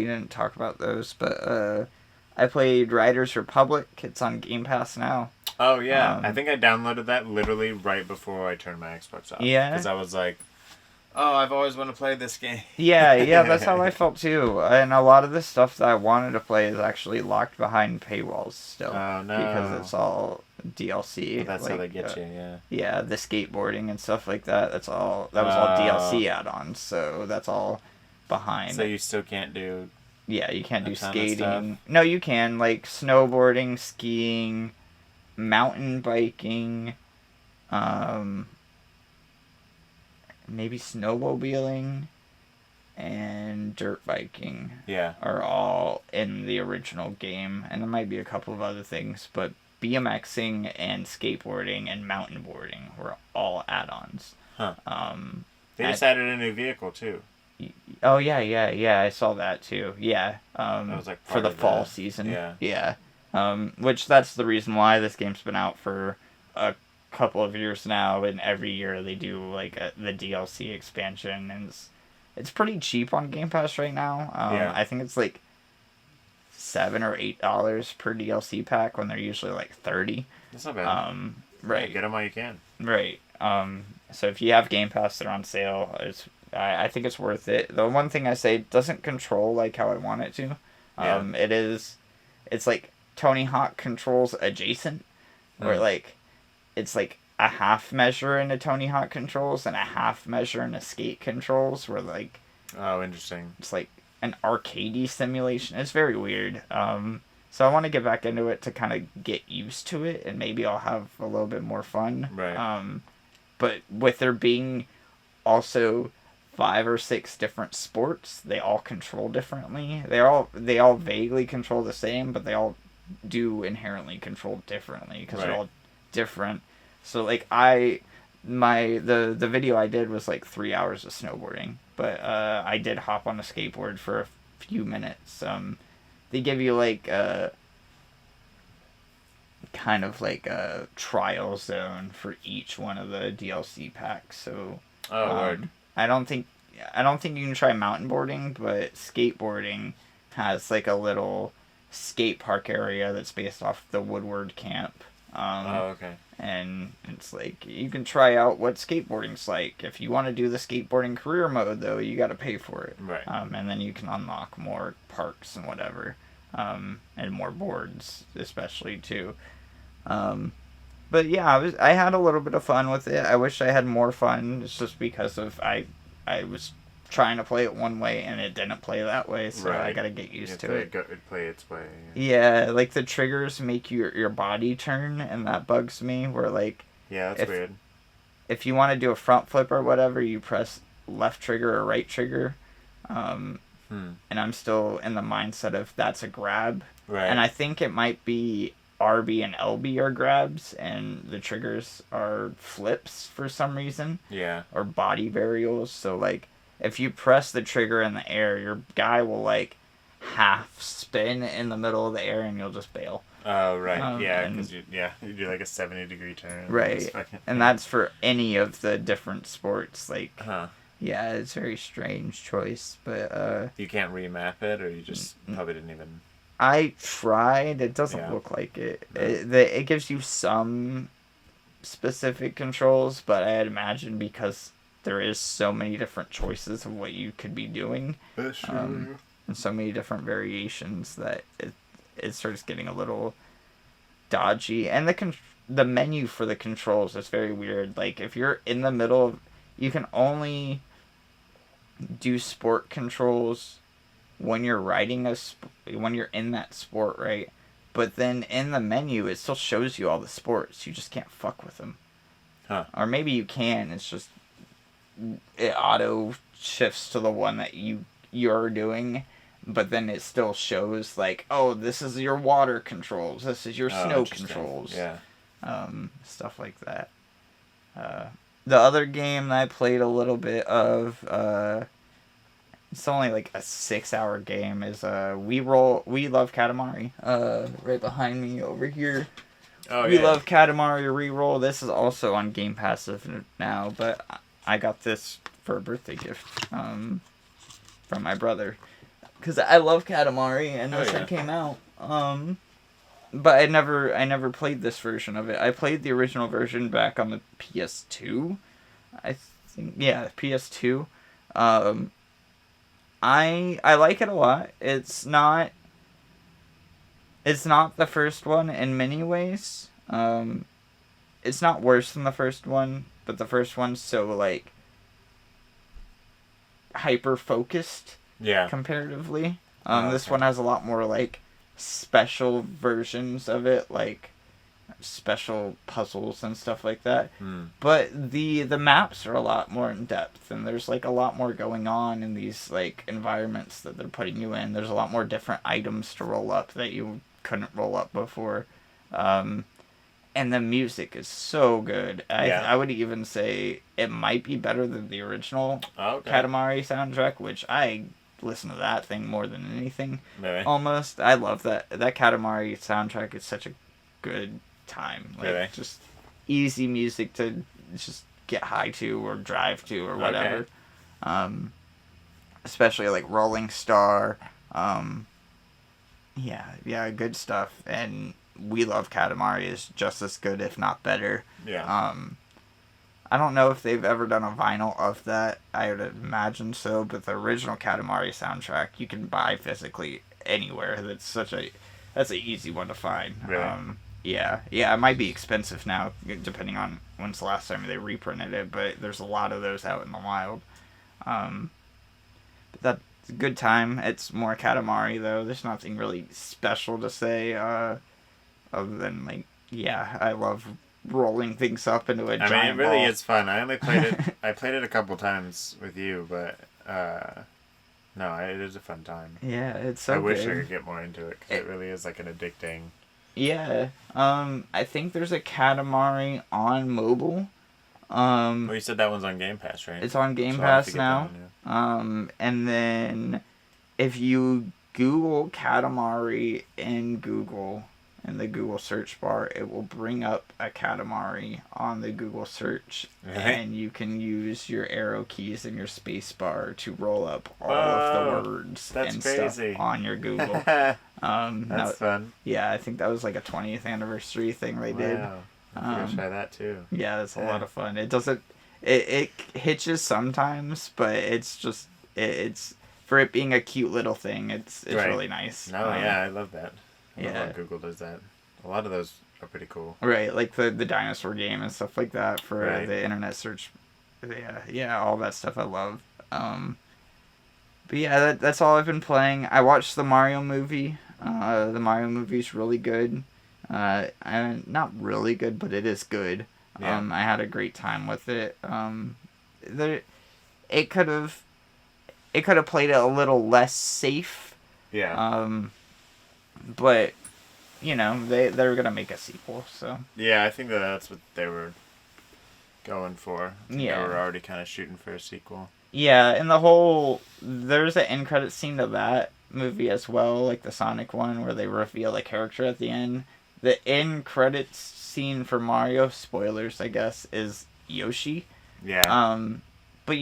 didn't talk about those, but I played Riders Republic. It's on Game Pass now. Oh yeah, I Um, think I downloaded that literally right before I turned my Xbox off. Yeah? Because I was like, oh, I've always wanted to play this game. Yeah, that's how I felt too. And a lot of the stuff that I wanted to play is actually locked behind paywalls still. Oh, no. Because it's all DLC. That's how they get you. Yeah. Yeah, the skateboarding and stuff like that. That was all DLC add-ons. So that's all behind. So you still can't do. Yeah, you can't a do ton of skating. stuff? No, you can like snowboarding, skiing, mountain biking, maybe snowmobiling, and dirt biking Yeah. are all in the original game, and there might be a couple of other things, but BMXing and skateboarding and mountain boarding were all add-ons. Huh. They I- just added a new vehicle too. Oh yeah, I saw that too. Yeah, That was like for part the of fall the- season. yeah. Yeah. Which that's the reason why this game's been out for a couple of years now, and every year they do like the DLC expansion, and it's pretty cheap on Game Pass right now. Yeah. I think it's like $7 or $8 per DLC pack when they're usually like 30. That's not bad. Right. Yeah, get them while you can. Right. So if you have Game Pass, they're on sale. I think it's worth it. The one thing I say, it doesn't control like how I want it to. It's like Tony Hawk controls adjacent, where like it's like a half measure in a Tony Hawk controls and a half measure in a Skate controls, where like Oh, interesting. it's like an arcadey simulation. It's very weird. So I want to get back into it to kind of get used to it, and maybe I'll have a little bit more fun. Right. But with there being also 5 or 6 different sports, they all control differently. They all vaguely control the same, but they all do inherently control differently because they're all different. So like the video I did was like 3 hours of snowboarding, but I did hop on a skateboard for a few minutes. They give you like kind of like a trial zone for each one of the DLC packs. So word. I don't think you can try mountain boarding, but skateboarding has like a little skate park area that's based off the Woodward camp. Okay. And it's like you can try out what skateboarding's like. If you want to do the skateboarding career mode, though, you got to pay for it. Right. And then you can unlock more parks and whatever, and more boards, especially too. But yeah, I had a little bit of fun with it. I wish I had more fun. It's just because of I was trying to play it one way and it didn't play that way, so I gotta get used to it. Play its way. Yeah, like the triggers make your body turn, and that bugs me. Where like that's weird. If you want to do a front flip or whatever, you press left trigger or right trigger. And I'm still in the mindset of that's a grab. Right. And I think it might be RB and LB are grabs, and the triggers are flips for some reason. Yeah. Or body variables. So like, if you press the trigger in the air, your guy will like half spin in the middle of the air, and you'll just bail. Oh right. Because you do like a 70-degree turn. Right. And that's for any of the different sports. Like. Yeah, it's a very strange choice, but you can't remap it, or you just probably didn't even. I tried. It doesn't look like it. It gives you some specific controls, but I'd imagine because there is so many different choices of what you could be doing, and so many different variations that it starts getting a little dodgy. And the menu for the controls is very weird. Like if you're in the middle, you can only do sport controls when you're riding when you're in that sport, right? But then in the menu, it still shows you all the sports. You just can't fuck with them. Or maybe you can. It's just it auto shifts to the one that you're doing, but then it still shows like, oh, this is your water controls. This is your snow controls. Yeah. Stuff like that. The other game that I played a little bit of, it's only like a 6-hour game, is We Love Katamari. Right behind me over here. We Love Katamari Reroll. This is also on Game Pass now, but I got this for a birthday gift from my brother. Because I love Katamari, and this came out. But I never played this version of it. I played the original version back on the PS2. I think, yeah, PS2. I like it a lot. It's not the first one in many ways. It's not worse than the first one, but the first one's so like hyper focused. Yeah. Comparatively. This one has a lot more like special versions of it, like special puzzles and stuff like that. But the maps are a lot more in depth, and there's like a lot more going on in these like environments that they're putting you in. There's a lot more different items to roll up that you couldn't roll up before. And the music is so good. I would even say it might be better than the original Katamari soundtrack, which I listen to that thing more than anything. Really? Almost. I love that Katamari soundtrack is such a good time. Like, really? Just easy music to just get high to or drive to or whatever. Especially like Rolling Star. Yeah, good stuff. And We Love Katamari is just as good, if not better. Yeah. I don't know if they've ever done a vinyl of that. I would imagine so, but the original Katamari soundtrack you can buy physically anywhere. That's an easy one to find. Really? Yeah, it might be expensive now, depending on when's the last time they reprinted it, but there's a lot of those out in the wild. But that's a good time. It's more Katamari, though. There's nothing really special to say, other than, like, yeah, I love rolling things up into a giant I mean, it really ball. is fun. I only played it. I played it a couple times with you, but no, it is a fun time. Yeah, it's so I wish good. I could get more into it because it really is like an addicting. Yeah. I think there's a Katamari on mobile. Well, you said that one's on Game Pass, right? It's on Game So I'll have to Pass get that now. one, yeah. And then if you Google Katamari in Google, in the Google search bar, it will bring up a Katamari on the Google search, Really? and you can use your arrow keys and your space bar to roll up all of Whoa, the words that's and crazy. stuff on your Google. That's fun. Yeah, I think that was like a 20th anniversary thing they did. Wow. I'm gonna try that too. Yeah, it's a Yeah. lot of fun. It doesn't, it hitches sometimes, but it's just, it's, for it being a cute little thing, it's Right. really nice. No, yeah, I love that. I love yeah. how Google does that. A lot of those are pretty cool. Right, like the dinosaur game and stuff like that for Right. the internet search. Yeah, all that stuff I love. But yeah, that's all I've been playing. I watched the Mario movie. The Mario movie's really good. Not really good, but it is good. Yeah. I had a great time with it. It could have played it a little less safe. Yeah. But you know, they're gonna make a sequel, so Yeah, I think that's what they were going for. Yeah. They were already kind of shooting for a sequel. yeah. And there's an end credit scene to that movie as well, like the Sonic one, where they reveal a character at the end. The end credits scene for Mario, spoilers, I guess, is Yoshi. Yeah. But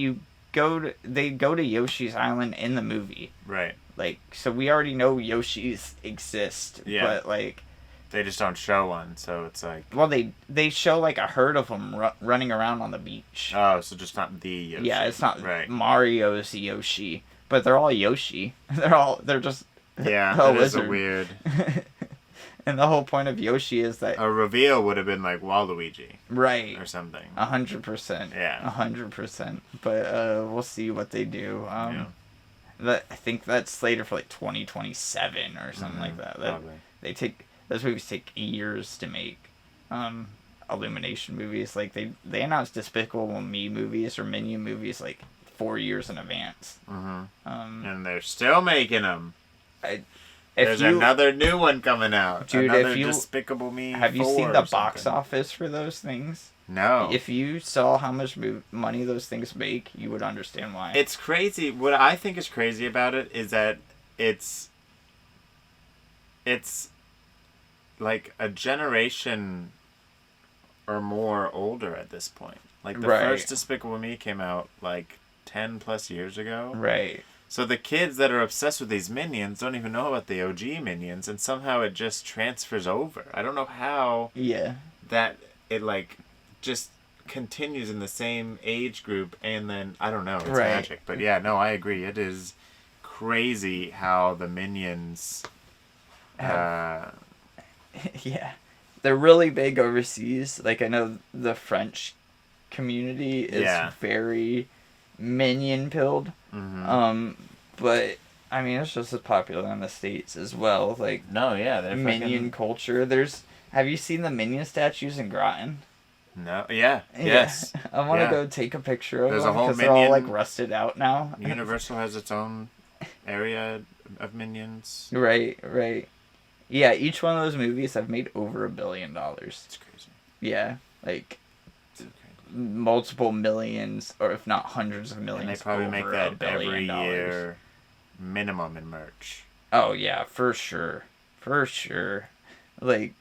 they go to Yoshi's Island in the movie. Right. Like, so we already know Yoshis exist. Yeah. But, like, They just don't show one, so it's like. well, they show, like, a herd of them running around on the beach. Oh, so just not the Yoshi. Yeah, it's not right. Mario's Yoshi. But they're all Yoshi. They're just Yeah, a that is a lizard. weird. And the whole point of Yoshi is that... A reveal would have been like Waluigi right. or something. 100%. Yeah. 100%. But we'll see what they do. Yeah. I think that's slated for like 2027 or something like that. Probably. Those movies take years to make. Illumination movies, like they announced Despicable Me movies or Minion movies like 4 years in advance. Mm-hmm. And they're still making them. If There's another new one coming out. Dude, another if you- Despicable Me. have you 4 seen or the box something. office for those things? No. If you saw how much money those things make, you would understand why. It's crazy. What I think is crazy about it is that it's like a generation or more older at this point. Like the Right. first Despicable Me came out like 10 plus years ago. right. So the kids that are obsessed with these Minions don't even know about the OG Minions, and somehow it just transfers over. I don't know how Yeah. that it like just continues in the same age group, and then I don't know, it's Right. magic. But yeah, no, I agree. It is crazy how the Minions. Yeah. They're really big overseas. Like, I know the French community is Yeah. very minion-pilled. But, I mean, it's just as popular in the States as well. Like, No, yeah, they're minion culture. Have you seen the minion statues in Groton? No, yeah, yes. Yeah. I want to Yeah. go take a picture of There's a them whole because they're all, like, Minion- rusted out now. Universal has its own area of Minions. Right. Yeah, each one of those movies have made over $1 billion. It's crazy. Yeah, like It's crazy. multiple millions, or if not hundreds of millions. And they probably make over that $1 billion. every year, minimum in merch. Oh yeah, for sure. Like,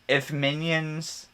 if Minions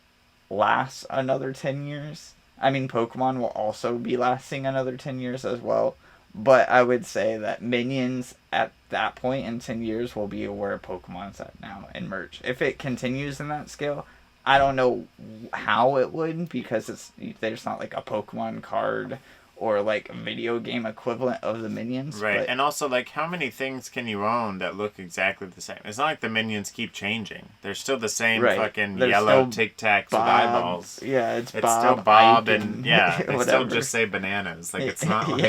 lasts another 10 years, I mean, Pokemon will also be lasting another 10 years as well. But I would say that Minions at that point in 10 years will be where Pokemon's at now in merch. If it continues in that scale, I don't know how it would, because there's not like a Pokemon card or like a video game equivalent of the Minions. Right, But, and also, like, how many things can you own that look exactly the same? It's not like the Minions keep changing. They're still the same Right. fucking There's yellow still Tic Tacs with Bob, eyeballs. Yeah, it's It's Bob, still Bob, Ike, and yeah, they still whatever. just say bananas. Like, it's not like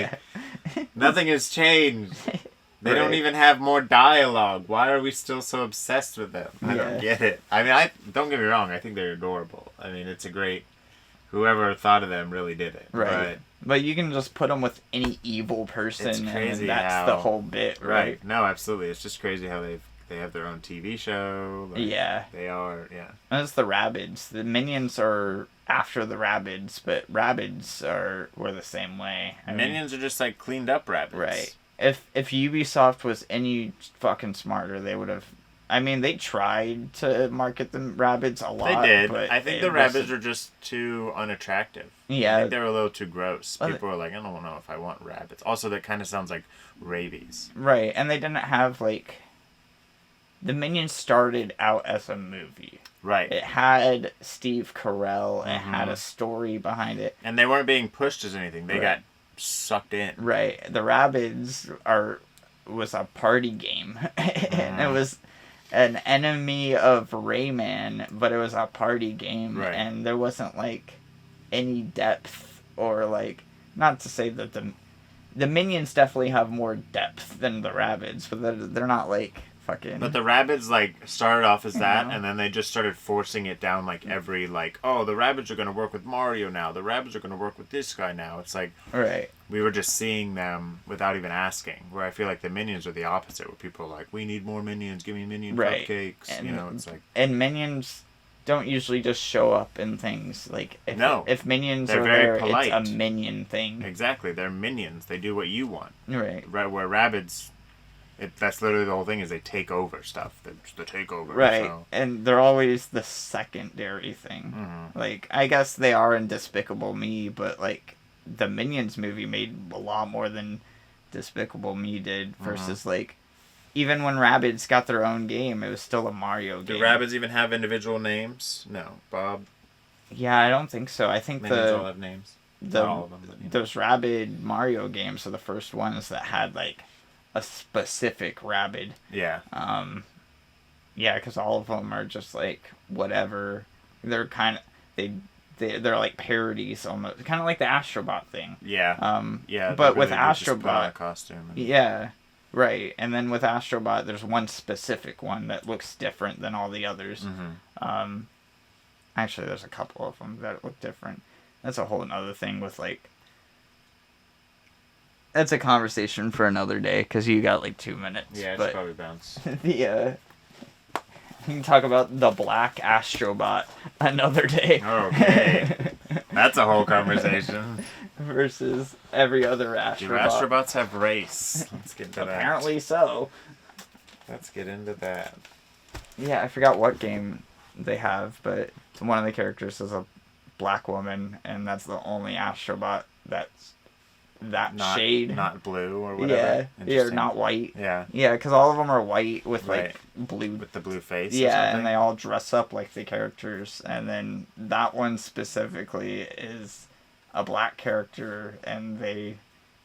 Yeah. nothing has changed. They don't Right. even have more dialogue. Why are we still so obsessed with them? I don't Yeah. get it. I mean, I don't get me wrong. I think they're adorable. I mean, it's a great. Whoever thought of them really did it. Right. But you can just put them with any evil person, It's crazy and that's how- the whole bit, But, right? right. No, absolutely. It's just crazy how they have their own TV show. Like, Yeah. They are. Yeah. And it's the Rabbids. The Minions are after the Rabbids, but Rabbids were the same way. I mean, Minions are just like cleaned up rabbits. right. If Ubisoft was any fucking smarter, they would have. I mean, they tried to market the Rabbids a lot. They did. But I think it the rabbits wasn't- are just too unattractive. I Yeah. think they're a little too gross. Well, People are like, I don't know if I want rabbits. Also, that kind of sounds like rabies. Right, and they didn't have like. The Minions started out as a movie. Right. It had Steve Carell. It had Mhm. a story behind it. And they weren't being pushed as anything. They Right. got sucked in. Right. The Rabbids was a party game. And it was an enemy of Rayman, but it was a party game. Right. And there wasn't like any depth, or like, not to say that the Minions definitely have more depth than the Rabbids, but they're not like fucking. But the rabbits like started off as that, Yeah. and then they just started forcing it down like every like, oh, the rabbits are gonna work with Mario now. The rabbits are gonna work with this guy now. It's like Right. we were just seeing them without even asking. Where I feel like the Minions are the opposite, where people are like, we need more Minions. Give me Minion Right. cupcakes. And- You know, it's like And Minions don't usually just show up in things. Like, if Minions They're are very there, polite. it's a Minion thing. exactly they're minions. They do what you want. Right. Right, where rabbits, that's literally the whole thing, is they take over stuff. It's the takeover. Right. So. And they're always the secondary thing. Mhm. Like, I guess they are in Despicable Me, but, like, the Minions movie made a lot more than Despicable Me did, versus, like, even when Rabbids got their own game, it was still a Mario game. Do rabbits even have individual names? No. Bob. Yeah, I don't think so. I think Minions all have names. Not all of them. But, those Rabbid Mario games are the first ones that had, like, a specific Rabbid. Yeah. Yeah, because all of them are just like whatever. They're kind of they're like parodies almost, kind of like the Astrobot thing. Yeah. Yeah. But they with really do just put on a Astrobot, costume. And, yeah, right. And then with Astrobot, there's one specific one that looks different than all the others. Mhm. Actually, there's a couple of them that look different. That's a whole another thing with like. That's a conversation for another day, because you got like 2 minutes. Yeah, I should but probably bounce. the we can talk about the Black Astrobot another day. Okay. That's a whole conversation. Versus every other Do Astrobot. Astrobots have race? Let's get into that. Apparently so. Let's get into that. Yeah, I forgot what game they have, but one of the characters is a black woman, and that's the only Astrobot that's that Not, shade. Not blue or whatever. Yeah, or Interesting. not white. Yeah. Yeah, because all of them are white with like Right. blue. With the blue face. or Yeah, something. and they all dress up like the characters, and then that one specifically is a black character, and they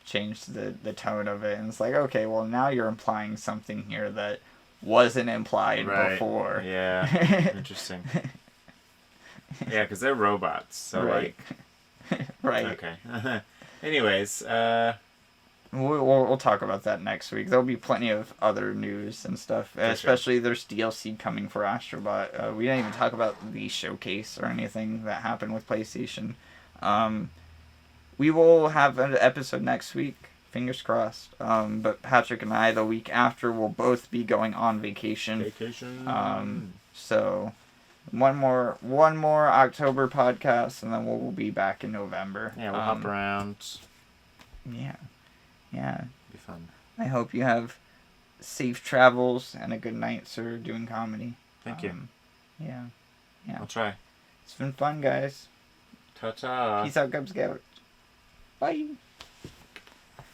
changed the tone of it, and it's like, okay, well, now you're implying something here that wasn't implied Right. before. Yeah. Interesting. Yeah, because they're robots. So Right. Right. like. Okay. Anyways, We'll talk about that next week. There'll be plenty of other news and stuff. sure. Especially there's DLC coming for Astrobot. We didn't even talk about the showcase or anything that happened with PlayStation. We will have an episode next week. Fingers crossed. But Patrick and I, the week after, will both be going on vacation. vacation. So one more October podcast, and then we'll be back in November. Yeah, we'll hop around. Yeah. Yeah. Be fun. I hope you have safe travels and a good night, sir, doing comedy. Thank you. Yeah. I'll try. It's been fun, guys. Ta-ta. Peace out, Cub Scouts. Bye.